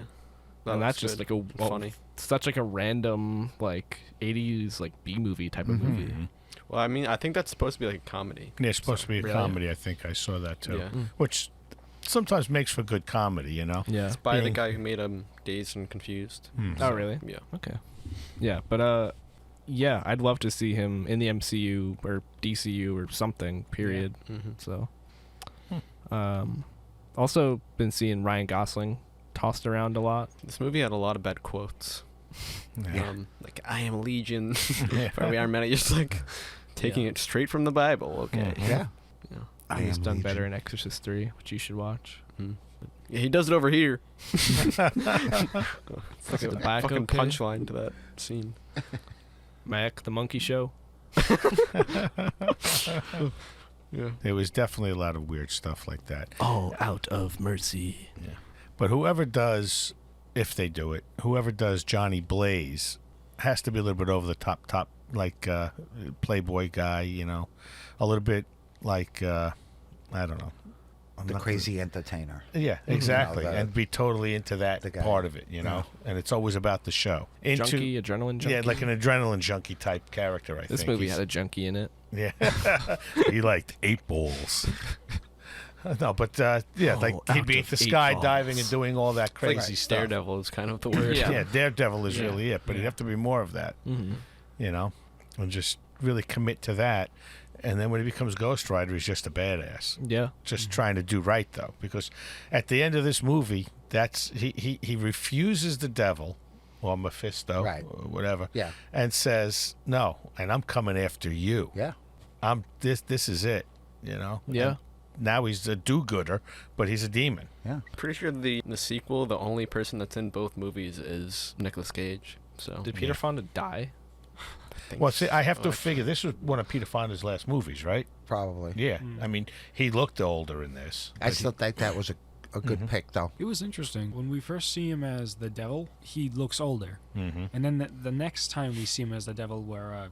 And that's just good. like a funny. such like a random like 80s like B movie type of movie. Well, I mean, I think that's supposed to be like a comedy. Yeah, it's supposed to be a Really? comedy. I think I saw that too, Yeah. which sometimes makes for good comedy. You know. Yeah. It's by the Being- guy who made Dazed and Confused. Oh, really? Yeah. Okay. Yeah, but yeah, I'd love to see him in the MCU or DCU or something. Period. Mm-hmm. So, also been seeing Ryan Gosling tossed around a lot. This movie had a lot of bad quotes. Yeah. Like, I am Legion. Yeah. Probably Iron Man. Just like taking it straight from the Bible. Okay. Yeah. Yeah. I He's am done Legion. better in Exorcist 3, which you should watch. Yeah, he does it over here. It's like The a back fucking okay? punchline to that scene. Mac, the Monkey Show. Yeah. There was definitely a lot of weird stuff like that. Oh, out of mercy. But whoever does, if they do it, whoever does Johnny Blaze has to be a little bit over the top, like Playboy guy, you know, a little bit like I don't know. I'm The not- crazy entertainer. Yeah, exactly, the- and be totally into that the guy. part of it, you know. And it's always about the show. Into, Junkie, adrenaline junkie. yeah, like an adrenaline junkie type character. I This think movie He's- had a junkie in it. Yeah, he liked 8 balls. No, but yeah, like he'd out be of into 8 skydiving balls. and doing all that Like crazy stuff. Daredevil is kind of the word. Yeah, Daredevil is Yeah. really it, but he'd have to be more of that, you know, and just really commit to that. And then when he becomes Ghost Rider, he's just a badass. Yeah. Just trying to do right, though, because at the end of this movie, that's he refuses the devil or Mephisto Right. or whatever, Yeah. and says no, and I'm coming after you. Yeah. I'm this is it, you know. Yeah. And now he's a do-gooder, but he's a demon. Yeah. Pretty sure the sequel, the only person that's in both movies is Nicolas Cage. So Did Peter Fonda die? I think Well, see, I have to so. figure this was one of Peter Fonda's last movies, right? Probably. Yeah, I mean, he looked older in this. I still think that was a good pick, though. It was interesting. When we first see him as the devil, he looks older. Mm-hmm. And then the next time we see him as the devil, where I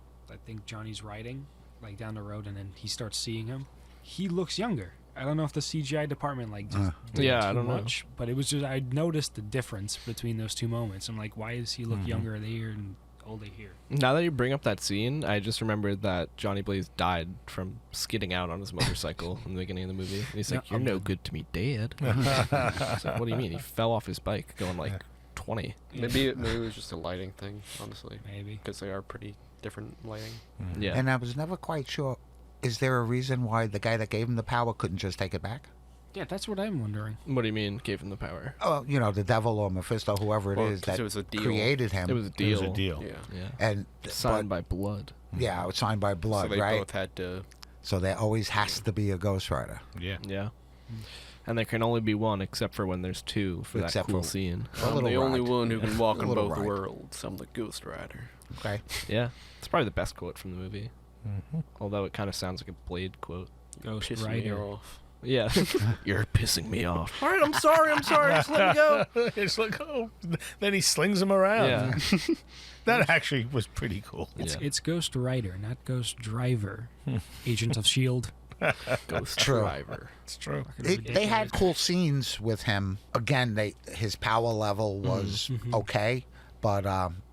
think Johnny's riding like down the road, and then he starts seeing him, he looks younger. I don't know if the CGI department like just did Yeah, too I don't know. much, but it was just I noticed the difference between those two moments. I'm like, why does he look younger here and older here? Now that you bring up that scene, I just remembered that Johnny Blaze died from skidding out on his motorcycle in the beginning of the movie. And he's like, Yeah, "You're I'm no dead." good to me, Dad." It's like, what do you mean? He fell off his bike going like 20. Maybe it was just a lighting thing, honestly, Maybe. because they are pretty different lighting. Yeah. And I was never quite sure. Is there a reason why the guy that gave him the power couldn't just take it back? Yeah, that's what I'm wondering. What do you mean gave him the power? Oh, you know, the devil or Mephisto, whoever it Well, is 'cause that it was a deal. created him. It was a It deal. was a deal. Yeah. Yeah. and Signed by blood. yeah, it was signed by blood, So they right? both had to. So there always has to be a Ghost Rider. Yeah. Yeah. And there can only be one, except for when there's two for Except that cool for- scene. A I'm little the only ride. one who can walk A in little both ride. worlds. I'm the Ghost Rider. Okay. Yeah. It's probably the best quote from the movie. Although it kind of sounds like a Blade quote. Ghost Piss me Rider. off. Yeah. You're pissing me off. All right, I'm sorry. Just let me go. It's like, oh, then he slings him around. Yeah. That actually was pretty cool. Yeah. It's Ghost Rider, not Ghost Driver. Agents of S.H.I.E.L.D. Ghost True. Driver. It's true. They had cool scenes with him. Again, his power level was okay, but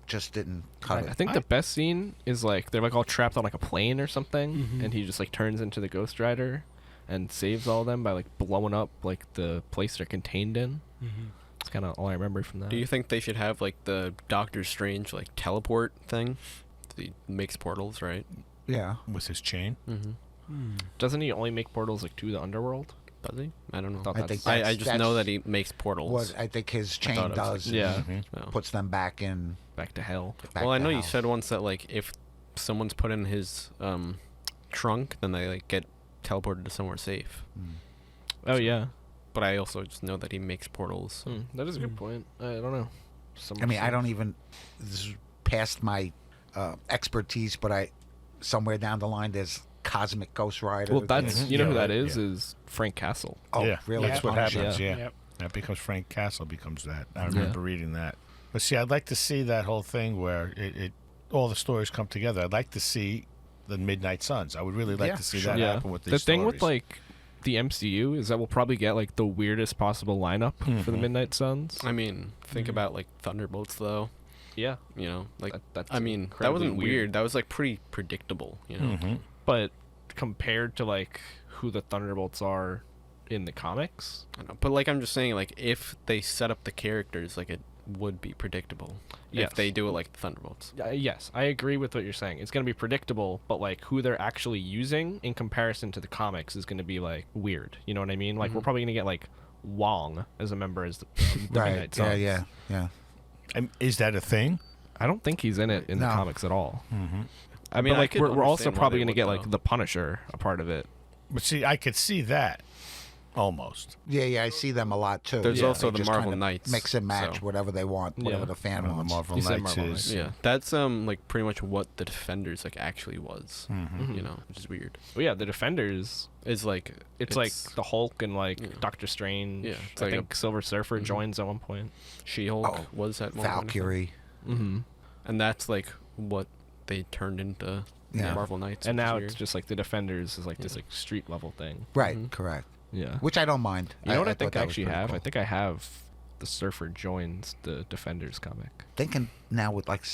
just didn't cut I it. think the best scene is like they're like all trapped on like a plane or something, and he just like turns into the Ghost Rider and saves all of them by like blowing up like the place they're contained in. It's kind of all I remember from that. Do you think they should have like the Doctor Strange like teleport thing? He makes portals, right? Yeah. With his chain. Doesn't he only make portals like to the underworld? Does he? I don't know. Thought I that's- think I just know that he makes portals. What I think his thought chain it was like- does. Yeah. Oh. Puts them back in. Back to hell. Back Well, I to know you hell. said once that like if someone's put in his trunk, then they like get teleported to somewhere safe. Oh yeah. But I also just know that he makes portals. That is a good point. I don't know. I mean, I don't even. This is past my expertise, but somewhere down the line there's Cosmic Ghost Rider. Well, that's you know who that Yeah. is Frank Castle. Oh, yeah, really? That's what Punisher. happens. Yeah. Yeah, Yep. that becomes Frank Castle becomes that. I remember reading that. But see, I'd like to see that whole thing where it all the stories come together. I'd like to see the Midnight Suns. I would really like Yeah, to see sure. that Yeah. happen with these The thing with stories. like the MCU is that we'll probably get like the weirdest possible lineup for the Midnight Suns. I mean, think about like Thunderbolts though. Yeah. You know, like That's I mean, that incredibly wasn't weird. That was like pretty predictable. You know. But compared to like who the Thunderbolts are in the comics, I know. But like I'm just saying, like if they set up the characters, like it would be predictable. Yes. If they do it like the Thunderbolts. yes, I agree with what you're saying. It's going to be predictable, but like who they're actually using in comparison to the comics is going to be like weird. You know what I mean? Like we're probably going to get like Wong as a member as the Right. Midnight Yeah. Suns. Yeah. Is that a thing? I don't think he's in it in the No. comics at all. I mean, But I like could we're also understand why probably they going to would, get though. like the Punisher a part of it. But see, I could see that almost. Yeah. I see them a lot too. There's Yeah. also They the just Marvel kinda Knights, Mix and match so- whatever they want, whatever Yeah. the fan The wants. Marvel You said Knights Marvel is. Knights. Yeah, that's like pretty much what the Defenders like actually was. Mm-hmm. You know, which is weird. Well, yeah, the Defenders. It's like It's like the Hulk and like Yeah. Doctor Strange. Yeah, it's I like a- think Silver Surfer joins at one point. She-Hulk Oh, was at one point, I think. Valkyrie. Mm-hmm. and that's like what they turned into Yeah. Marvel Knights. And which is now weird. it's just like the Defenders is like this like street level thing. Right. Correct. Yeah. Which I don't mind. You know what I thought think that I was actually pretty have? cool. I think I have the Surfer joins the Defenders comic. Thinking now with like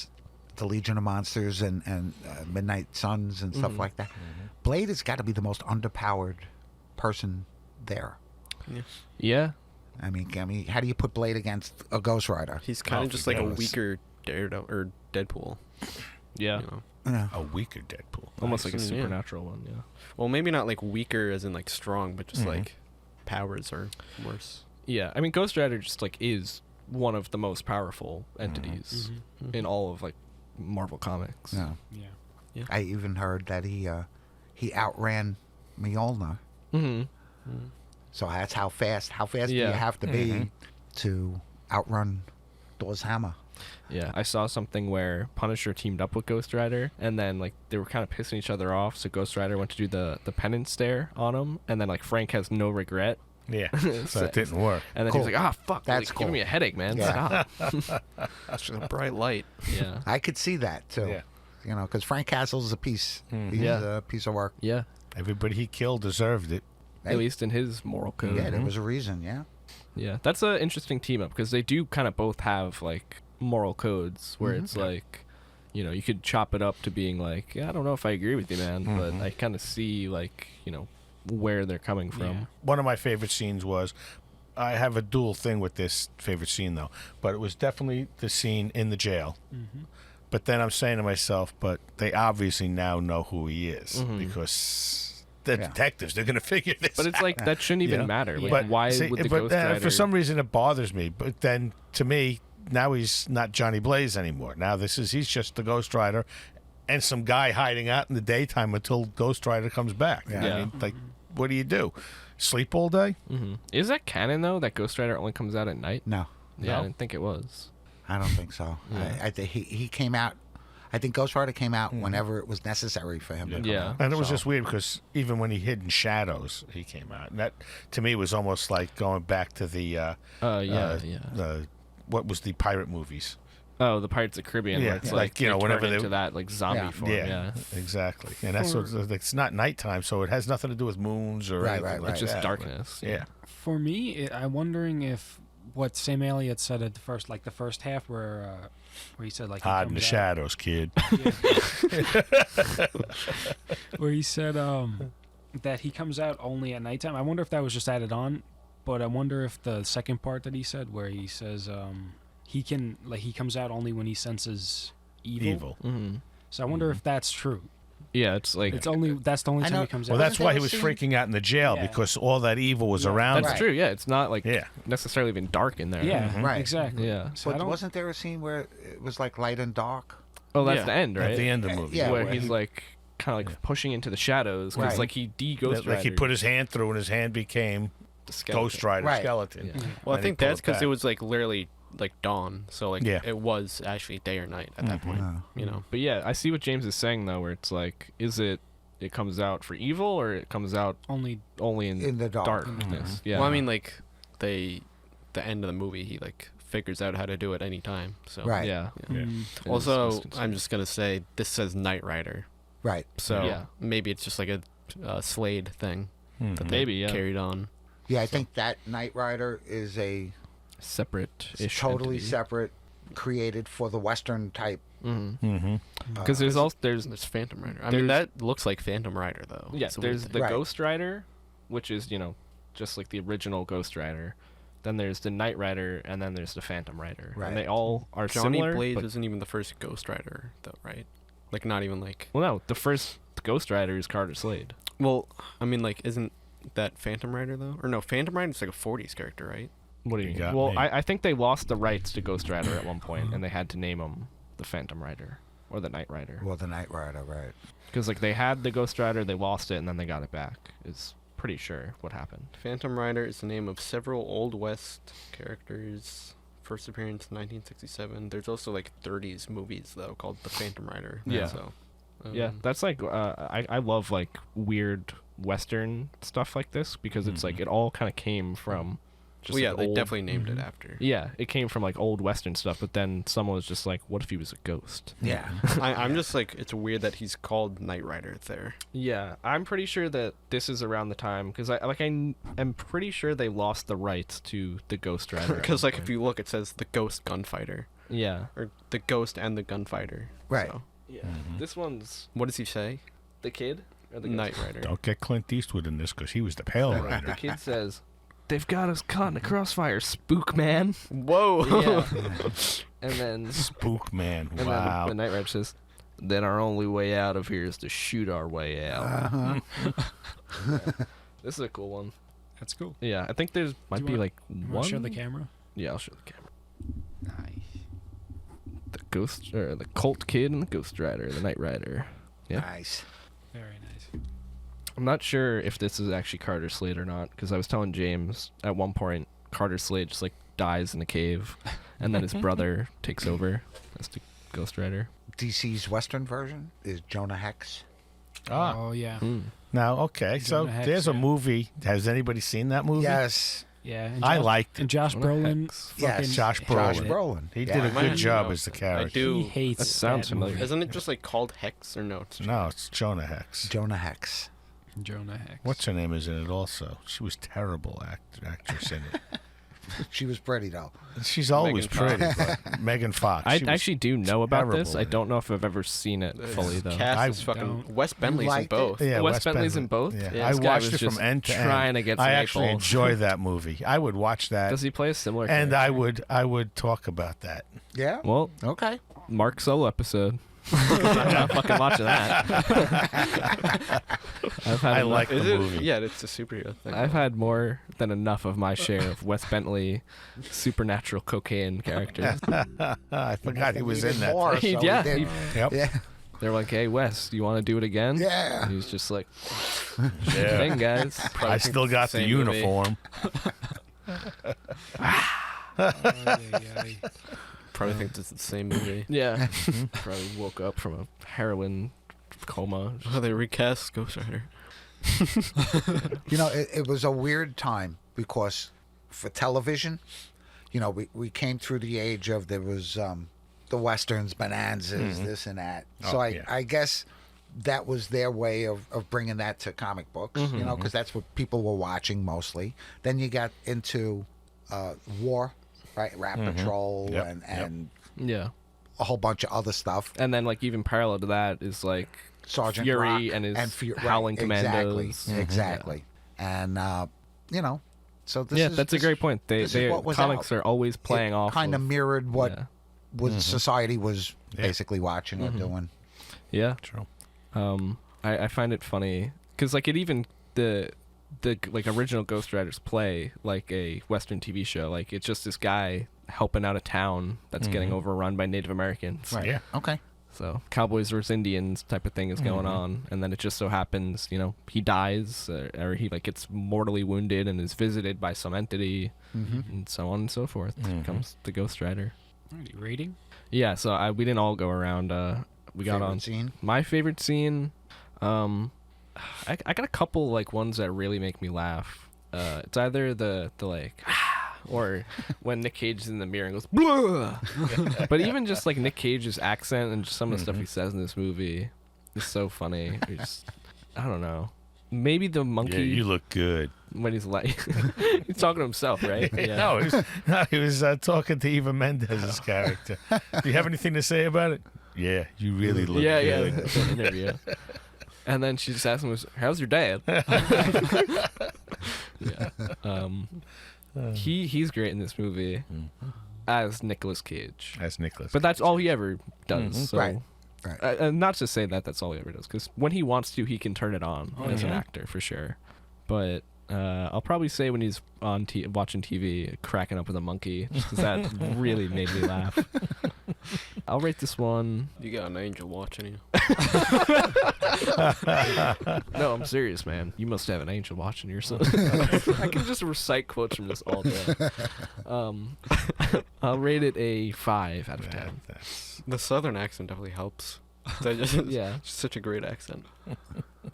the Legion of Monsters and Midnight Suns and stuff like that. Blade has got to be the most underpowered person there. Yeah. I mean, how do you put Blade against a Ghost Rider? he's kind Oh, of just like a forget us. weaker Daredevil or Deadpool. Yeah. You know? Yeah. A weaker Deadpool. Almost like a Yeah. supernatural one, yeah. Well, maybe not like weaker as in like strong, but just Mhm. like powers are worse. Yeah. I mean Ghost Rider just like is one of the most powerful entities in all of like Marvel comics. Yeah. Yeah. I even heard that he outran Mjolnir. Mm-hmm. So that's how fast do you Yeah. have to be to outrun Thor's hammer? Yeah, I saw something where Punisher teamed up with Ghost Rider, and then like they were kind of pissing each other off. So Ghost Rider went to do the penance stare on him, and then like Frank has no regret, Yeah. So it didn't work. and then Cool. he's like, "Ah, fuck, That's like, cool. giving me a headache, man. Yeah. Stop." That's just a bright light. Yeah, I could see that too. Yeah. You know, because Frank Castle's a piece. He's Yeah. a piece of work. yeah. Everybody he killed deserved it. At least in his moral code. Yeah, there was a reason. Yeah. Yeah, that's an interesting team up because they do kind of both have like moral codes where it's like, you know, you could chop it up to being like, yeah, I don't know if I agree with you, man, but I kind of see like, you know, where they're coming from. Yeah. One of my favorite scenes was, I have a dual thing with this favorite scene though, but it was definitely the scene in the jail. But then I'm saying to myself, but they obviously now know who he is because the Yeah. detectives, they're going to figure this But it's like that shouldn't even Yeah. matter. Like, But why see, would the but Ghost Rider? for some reason it bothers me. But then to me, now he's not Johnny Blaze anymore. Now he's just the Ghost Rider and some guy hiding out in the daytime until Ghost Rider comes back. Yeah. I mean, like, what do you do? Sleep all day? Is that canon though? That Ghost Rider only comes out at night? No, Yeah, I No? didn't think it was. I don't think so. I think he came out. I think Ghost Rider came out whenever it was necessary for him to come Yeah. out. And it was So- just weird because even when he hid in shadows, he came out. And that, to me, was almost like going back to the, what was the pirate movies? Oh, the Pirates of the Caribbean. Yeah, Where it's yeah. like, Like, you know, they whenever turn they- into that like zombie Yeah. form. Yeah. Exactly. And that's what, it's not nighttime, so it has nothing to do with moons or Right, anything right, like It's just that. darkness. Yeah. For me, I'm wondering if what Sam Elliot said at the first half where he said like he Hide in the comes out- shadows, kid. where he said that he comes out only at nighttime. I wonder if that was just added on, but I wonder if the second part that he said where he says he comes out only when he senses evil. Mm-hmm. So I wonder if that's true. Yeah, it's like That's the only I time know- he comes Well, out. that's why he was Wasn't there a freaking out in the jail Yeah. because all that evil was Yeah. around that's him. true. Yeah, it's not like Yeah. necessarily even dark in there. Yeah, Mhm. Right. exactly. Yeah. So I But don't, wasn't there a scene where it was like light and dark? Oh, that's Yeah. the end, right? At the end of the movie. Yeah, where where he's he- like kind of like pushing into the shadows because Right. like he de-ghost Like he put his hand through and his hand became the skeleton. Ghost Rider Right. skeleton. Yeah. Well, I And he think pulled that's it because back. it was like literally like dawn, so like Yeah. it was actually day or night at that point. You know. But yeah, I see what James is saying though, where it's like, is it comes out for evil or it comes out only only In the dark. darkness? Yeah. Well, I mean, like the end of the movie, he like figures out how to do it any time. So Right. yeah. Yeah. It is Also, misconceived. I'm just gonna say this says Knight Rider, Right. so Yeah. maybe it's just like a Slade thing Mhm. that they Maybe, yeah. carried on. Yeah, I think that Knight Rider is a separate-ish totally entity. separate, created for the Western type. Mhm. Because there's also there's Phantom Rider. I mean, there's- that looks like Phantom Rider though. yeah It's a weird there's thing. the Right. Ghost Rider, which is just like the original Ghost Rider. Then there's the Knight Rider, and then there's the Phantom Rider. Right. And they all are Johnny similar. Blaze but, isn't even the first Ghost Rider though, right? Like not even like. well, no, the first Ghost Rider is Carter Slade. Well, I mean, like, isn't that Phantom Rider though? Or no, Phantom Rider is like a 40s character, right? What do you You mean? got Well, me. I think they lost the rights to Ghost Rider at one point, and they had to name him the Phantom Rider or the Knight Rider. Well, the Knight Rider, right. Because like they had the Ghost Rider, they lost it, and then they got it back. Is pretty sure what happened. Phantom Rider is the name of several Old West characters. First appearance 1967. There's also like 30s movies though called The Phantom Rider. Yeah. So, Yeah, that's like I love like weird Western stuff like this because it's like it all kind of came from. Just Well, yeah, like they old, definitely named it after. Yeah, it came from like old Western stuff, but then someone was just like, "What if he was a ghost?" Yeah. I'm just like, it's weird that he's called Knight Rider there. Yeah, I'm pretty sure that this is around the time because I am pretty sure they lost the rights to the Ghost Rider. Because like if you look, it says the Ghost Gunfighter yeah, or the Ghost and the Gunfighter. Right. So, yeah, this one's what does he say? the kid or the Knight ghost? Rider. Don't get Clint Eastwood in this because he was the Pale The Rider. kid says, "They've got us caught in a crossfire, spook man." Whoa. Yeah, and then Spook man. and Wow. then the Knight Rider says, "Then our only way out of here is to shoot our way out." Uh-huh. This is a cool one. That's cool. Yeah, I think there's might you be wanna- like You one. want to show the camera? Yeah, I'll show the camera. Nice. The ghost or the Colt Kid and the Ghost Rider, the Knight Rider. Yeah. Nice. Very nice. I'm not sure if this is actually Carter Slade or not because I was telling James at one point Carter Slade just like dies in a cave, and then his brother takes over as the Ghost Rider. DC's Western version is Jonah Hex. Ah. Oh yeah. Now, okay, so Jonah Hex, there's a yeah. movie. Has anybody seen that movie? Yes. Yeah. And I Josh- liked And it. Josh Jonah Brolin. Hex. Yes. fucking Josh hated Josh it. Brolin. He Yeah. did a Might good have job to as the know. I character. do. He hates That sounds movie. familiar. Isn't it just like called Hex or no? It's No, it's Jonah Hex. Jonah Hex. Jonah Hex. What's her name is in it also? She was terrible actress in it. She was pretty though. She's always Megan pretty. but Megan Fox. I she was actually do know about this. terrible I in it. don't know if I've ever seen it fully though. Cast I is fucking don't- Wes Bentley's in liked it? both. Yeah, Wes Bentley's in both? Yeah. Yeah, I this guy watched was it from just end to end. trying to get some I eight actually balls. enjoy that movie. I would watch that, Does he play a similar and character? I would talk about that. Yeah. Well, Okay. Mark Solo episode. I'm not fucking watching that. I've had I enough- like the Is it? movie. Yeah, it's a superhero thing. I've had more than enough of my share of Wes Bentley supernatural cocaine characters. I forgot he was in Even that. more, so we Yeah, did. he- Yep. Yeah. They're like, "Hey, Wes, do you want to do it again?" Yeah. And he's just like, Yeah. "Thing, guys." I still got the same movie. uniform. Probably think it's the same movie. Yeah. Probably woke up from a heroin coma. Oh, they recast Ghost Rider. You know, it was a weird time because for television, you know, we came through the age of there was the westerns, bonanzas, this and that. So yeah. I guess that was their way of bringing that to comic books, you know, because that's what people were watching mostly. Then you got into war right? Rat Patrol Yep, and Yeah. a whole bunch of other stuff. And then like even parallel to that is like Sergeant Fury Rock and his Fu- Howling Commandos. Exactly. And you know, so this Yeah, is that's a this- great point. this is They what was comics out. are always playing off. Kind of mirrored what Yeah. society was basically watching or doing. Yeah. True. I find it funny because like it even the like original Ghost Riders play like a Western TV show. Like it's just this guy helping out a town that's getting overrun by Native Americans. Right. Yeah. Okay. So Cowboys versus Indians type of thing is going on, and then it just so happens, you know, he dies or he like gets mortally wounded and is visited by some entity, and so on and so forth. Comes the Ghost Rider. Alrighty, rating? Yeah, so we didn't all go around. We got Favorite on scene? my favorite scene. I got a couple like ones that really make me laugh. It's either the like or when Nick Cage is in the mirror and goes blah. But even just like Nick Cage's accent and just some of the stuff he says in this movie is so funny. I don't know. Maybe the monkey Yeah, you look good. when he's like he's talking to himself, right? Yeah. No, he was talking to Eva Mendes' character. Do you have anything to say about it? Yeah, you really look yeah, good. that's an interview. And then she just asked him, "How's your dad?" Yeah. He's great in this movie as Nicolas Cage, That's Nicholas. but that's all he ever does. So, Right. Right. not to say that that's all he ever does, because when he wants to, he can turn it on as an actor for sure. But I'll probably say when he's on watching TV, cracking up with a monkey, just 'cause that really made me laugh. I'll rate this one. You got an angel watching you. No, I'm serious, man. You must have an angel watching you or something. I can just recite quotes from this all day. I'll rate it a 5 out of 10. The southern accent definitely helps. Yeah. It's such a great accent.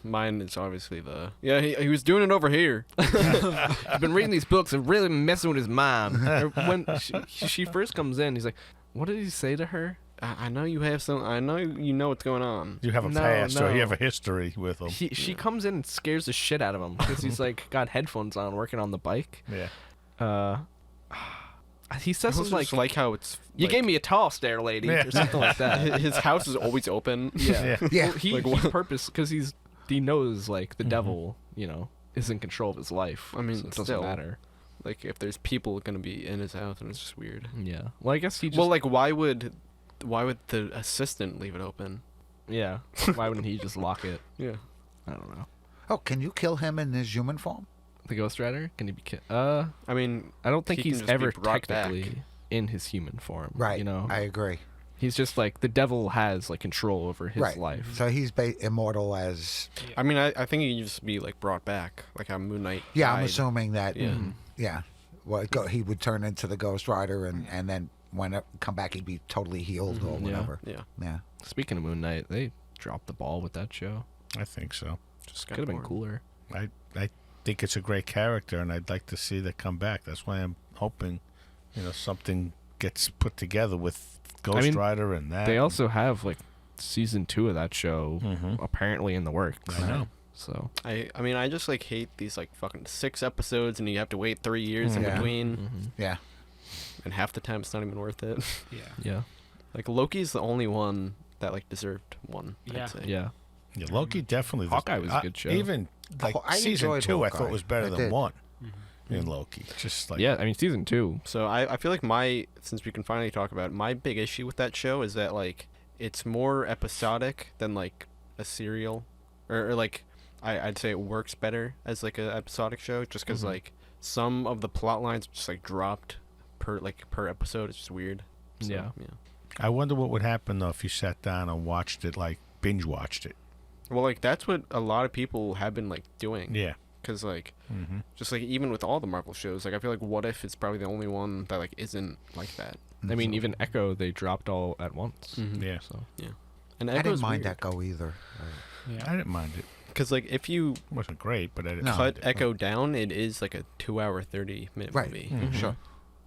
Mine is obviously he was doing it over here. I've been reading these books and really messing with his mind. Or when she first comes in, he's like, what did he say to her? I know you have some. I know you know what's going on. You have a No, past, or no. you have a history with him. She comes in and scares the shit out of him because he's like got headphones on working on the bike. Yeah. He says I also something just like, like how it's. you like, gave me a toss there, lady, Yeah. or something like that. His house is always open. Yeah. Yeah. Well, he purpose because he knows like the devil, you know, is in control of his life. I mean, so it doesn't still. matter. Like if there's people gonna be in his house, and it's just weird. Yeah. Well, I guess he just. Well, like why would the assistant leave it open? yeah. Why wouldn't he just lock it? Yeah. I don't know. Oh, can you kill him in his human form? The Ghost Rider, can he be killed? I mean, I don't think he can he's just be ever brought technically back. in his human form. Right. You know, I agree. he's just like the devil has like control over his Right. life. So he's immortal as. I mean, I think he can just be like brought back, like how Moon Knight. Yeah, I'm died. assuming that. Yeah. Yeah. Well, he would turn into the Ghost Rider, and then when it come back, he'd be totally healed or Yeah. whatever. Yeah. Yeah. Speaking of Moon Knight, they dropped the ball with that show. I think so. Just Could have been bored. cooler. I think it's a great character, and I'd like to see that come back. That's why I'm hoping, something gets put together with Ghost Rider and that. They also have like season 2 of that show apparently in the works. I know. So I mean, I just like hate these like fucking 6 episodes, and you have to wait 3 years in Yeah. between, Yeah. and half the time it's not even worth it. Yeah. yeah, Like Loki's the only one that like deserved one. Yeah. I'd say. yeah. Yeah, Loki definitely. Hawkeye was a good show. Even like I season enjoyed 2, I Hawkeye. thought was better I than did. 1 in Loki. Just like Yeah, I mean season 2. So I feel like since we can finally talk about it, my big issue with that show is that like it's more episodic than like a serial, or like I'd say it works better as like a episodic show, just because like some of the plot lines just like dropped per episode. It's just weird. So, Yeah. I wonder what would happen though if you sat down and watched it, like binge watched it. Well, like that's what a lot of people have been like doing. Yeah. Because like, just like even with all the Marvel shows, like I feel like What If is probably the only one that like isn't like that. I mean even Echo they dropped all at once. Yeah. So And I didn't Echo's mind weird. that go either. I didn't mind it. Because like if you It wasn't great, but I didn't No. cut mind it. Echo down, it is like a 2-hour 30-minute Right. movie. Sure.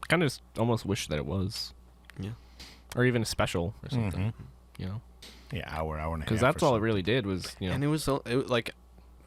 kind of almost wish that it was. Yeah. Or even a special or something. You know, Yeah, hour and a half. because that's or all it something. really did was And it was like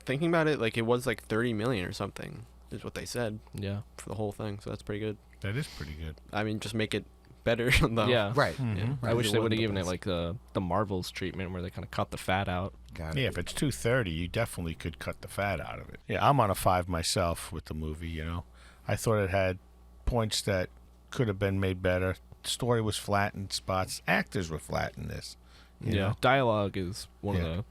thinking about it, like it was like 30 million or something is what they said yeah. for the whole thing. So that's pretty good. That is pretty good. I mean, just make it better though. Yeah. Right. Yeah. I wish they would have wouldn't given it been- like the Marvels treatment where they kind of cut the fat out. Got it. Yeah, if it's 2:30, you definitely could cut the fat out of it. Yeah, I'm on a 5 myself with the movie. You know, I thought it had points that could have been made better. Story was flat in spots. Actors were flat in this. You Yeah. know? Dialogue is one Yeah. of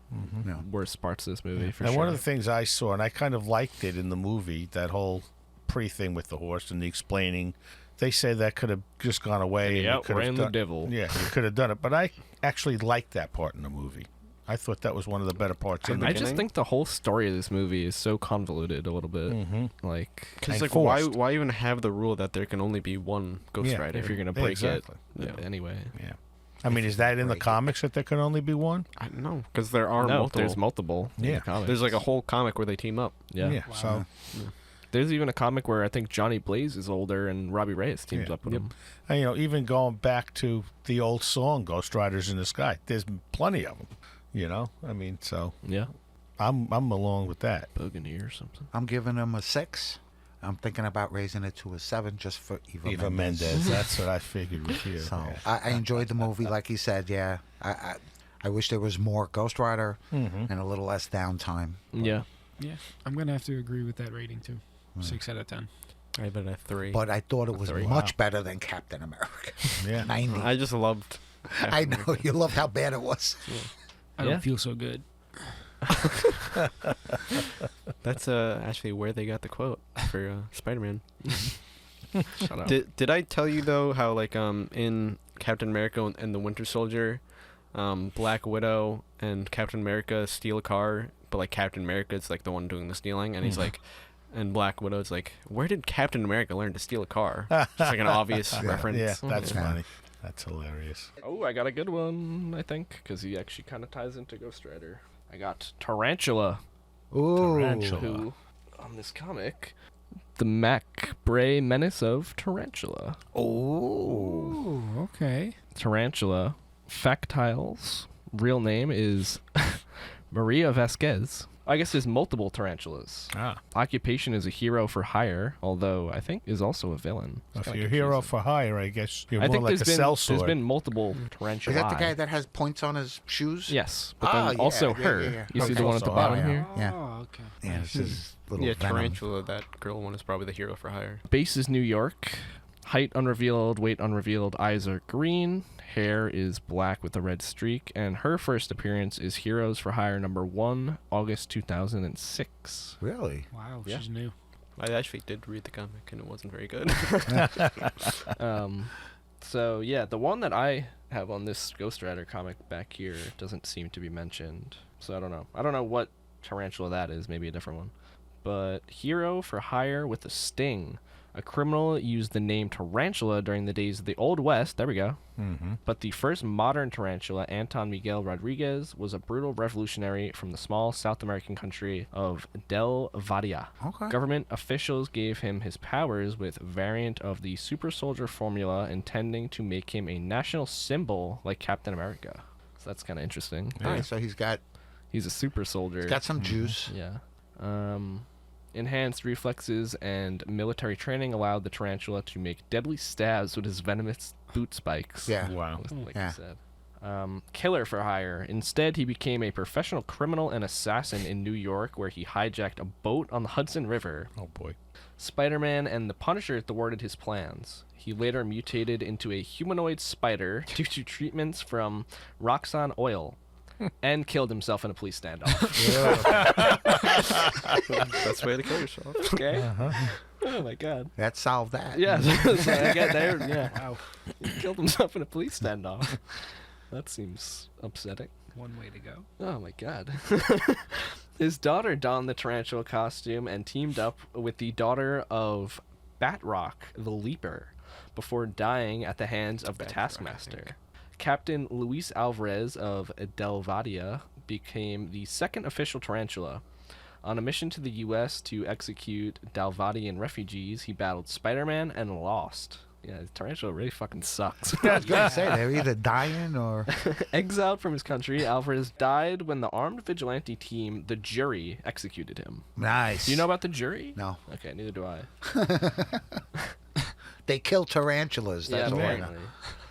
the Yeah. worst parts of this movie for And sure. one of the things I saw, and I kind of liked it in the movie, that whole pre-thing with the horse and the explaining. They say that could have just gone away. And he and you could have outran the done- devil. Yeah, you could have done it. But I actually liked that part in the movie. I thought that was one of the better parts in the I movie. just think the whole story of this movie is so convoluted a little bit. Mm-hmm. Like, Because And like, forced. why even have the rule that there can only be one Ghost Yeah. Rider? if you're gonna Yeah, break exactly. it Yeah. anyway. Yeah. I mean, is that in the Break it. comics that there can only be one? I don't know, because there are No, multiple. there's multiple. in the Yeah. comics. There's like a whole comic where they team up. yeah. Wow. So, There's even a comic where I think Johnny Blaze is older and Robbie Reyes teams Yeah. up with Yep. him. and, you know, even going back to the old song "Ghost Riders in the Sky," there's plenty of them. You know, I mean, so Yeah. I'm along with that. Bogany or something. I'm giving him a 6. I'm thinking about raising it to a 7 just for Eva Mendes, that's what I figured with you. So Yeah. I enjoyed the movie, like he said. Yeah, I wish there was more Ghost Rider Mhm. and a little less downtime. Yeah. Yeah, I'm gonna have to agree with that rating too. 6 out of 10. I have it at 3. But I thought it was Wow. much better than Captain America. Yeah. 90. I just loved. I know you loved how bad it was. I Yeah. don't feel so good. That's actually where they got the quote for Spider-Man. Shut up. Did I tell you though how like in Captain America and the Winter Soldier, Black Widow and Captain America steal a car, but like Captain America is like the one doing the stealing, and he's like, and Black Widow's like, where did Captain America learn to steal a car? Just like an obvious reference. Yeah, that's Yeah. funny. That's hilarious. Oh, I got a good one, I think, because he actually kind of ties into Ghost Rider. I got Tarantula, Ooh. Tarantula. who, on this comic, the Mac Bray menace of Tarantula. Oh. Ooh, okay. Tarantula, Factiles, real name is Maria Vasquez. I guess there's multiple tarantulas. Ah, Occupation is a hero for hire, although I think is also a villain. It's if kinda you're a hero confusing. for hire, I guess you're I more think like a there's sellsword. been multiple tarantulae. Is that the guy that has points on his shoes? Yes, but Ah, then yeah, also yeah, her. yeah, yeah. You see Okay. the one at the Also bottom her, here? Yeah. Oh, okay. Yeah, it's his little Yeah, venom. Tarantula, that girl one is probably the hero for hire. Base is New York. Height unrevealed, weight unrevealed, eyes are green, hair is black with a red streak, and her first appearance is Heroes for Hire #1, August 2006. Really? Wow, Yeah. she's new. I actually did read the comic and it wasn't very good. So yeah, the one that I have on this Ghost Rider comic back here doesn't seem to be mentioned. So I don't know. I don't know what tarantula that is. Maybe a different one. But Hero for Hire with a Sting. A criminal used the name Tarantula during the days of the Old West. There we go. Mm-hmm. But the first modern tarantula, Anton Miguel Rodriguez, was a brutal revolutionary from the small South American country of Del Valle. Okay. Government officials gave him his powers with variant of the super soldier formula, intending to make him a national symbol like Captain America. So that's kind of interesting. All right, so he's got He's a super soldier. some juice. Yeah. Enhanced reflexes and military training allowed the tarantula to make deadly stabs with his venomous boot spikes. Yeah. Wow. Like Yeah. you said. Killer for hire. Instead, he became a professional criminal and assassin in New York, where he hijacked a boat on the Hudson River. Oh boy. Spider-Man and the Punisher thwarted his plans. He later mutated into a humanoid spider due to treatments from Roxxon oil. And killed himself in a police standoff. That's the way to kill yourself. Okay. Uh-huh. Oh my god. That solved that. Yeah. So I get there. Yeah. Wow. He killed himself in a police standoff. That seems upsetting. One way to go. Oh my god. His daughter donned the tarantula costume and teamed up with the daughter of Batrock, the Leaper, before dying at the hands of the Batrock, I Taskmaster. think. Captain Luis Alvarez of Del Valle became the second official tarantula. On a mission to the U.S. to execute Dalvadian refugees, he battled Spider-Man and lost. Yeah, Tarantula really fucking sucks. I was going to say, they're either dying or... Exiled from his country, Alvarez died when the armed vigilante team, the Jury, executed him. Nice. Do you know about the Jury? No. Okay, neither do I. They kill tarantulas. That's all I know. apparently.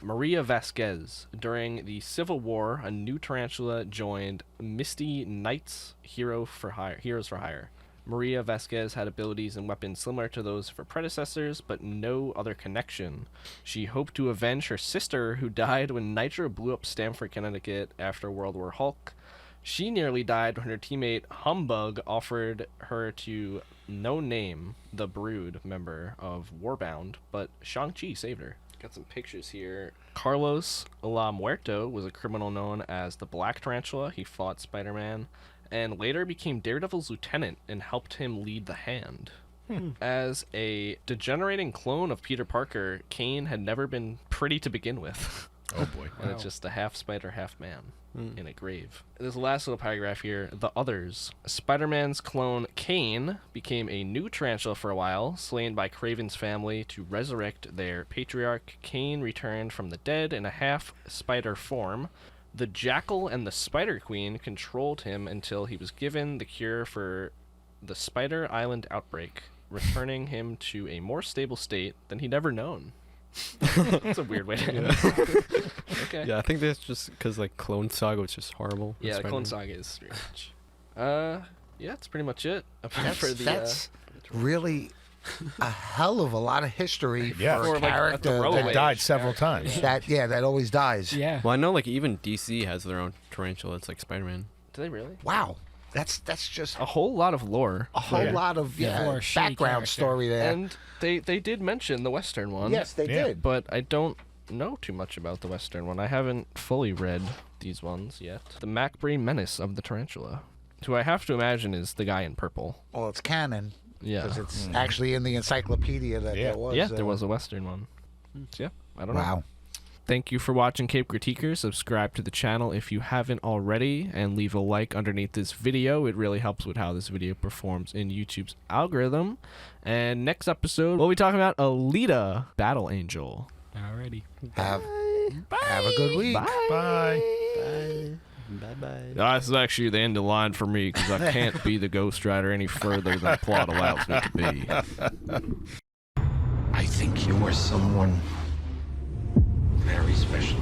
Maria Vasquez. During the Civil War, a new tarantula joined Misty Knight's Heroes for Hire. Maria Vasquez had abilities and weapons similar to those of her predecessors, but no other connection. She hoped to avenge her sister, who died when Nitro blew up Stamford, Connecticut after World War Hulk. She nearly died when her teammate Humbug offered her to No Name, the Brood member of Warbound, but Shang-Chi saved her. Got some pictures here. Carlos La Muerto was a criminal known as the Black Tarantula. He fought Spider-Man and later became Daredevil's lieutenant and helped him lead the Hand. As a degenerating clone of Peter Parker, Kane had never been pretty to begin with. Oh boy. And it's just a half spider, half man in a grave. There's a last little paragraph here. The Others. Spider-Man's clone Kane became a new tarantula for a while, slain by Kraven's family to resurrect their patriarch. Kane returned from the dead in a half spider form. The Jackal and the Spider Queen controlled him until he was given the cure for the Spider Island outbreak, returning him to a more stable state than he'd ever known. That's a weird way to end it. Okay. Yeah, I think that's just because like Clone Saga was just horrible. Yeah, the Clone Saga is strange. Yeah, that's pretty much it. That's really a hell of a lot of history Yeah. for For, a like, a character throwaway. That died several times. that always dies. Yeah. Well, I know like even DC has their own tarantula. It's like Spider-Man. Do they really? Wow, that's just A whole lot of lore. a whole lot of For a shitty background character. story there. And they did mention the Western one. Yes, they Yeah. did. But I don't know too much about the Western one. I haven't fully read these ones yet. The Macbrae Menace of the Tarantula, who I have to imagine is the guy in purple. Well, it's canon Yeah. because it's actually in the encyclopedia that Yeah. there was. Yeah, there was a Western one. So, yeah, I don't know. Wow. Thank you for watching Cape Critiquers. Subscribe to the channel if you haven't already, and leave a like underneath this video. It really helps with how this video performs in YouTube's algorithm. And next episode, we'll be talking about Alita, Battle Angel. Alrighty. Have a good week. Bye. Bye-bye. This is actually the end of the line for me because I can't be the Ghost Rider any further than the plot allows me to be. I think you are someone very special.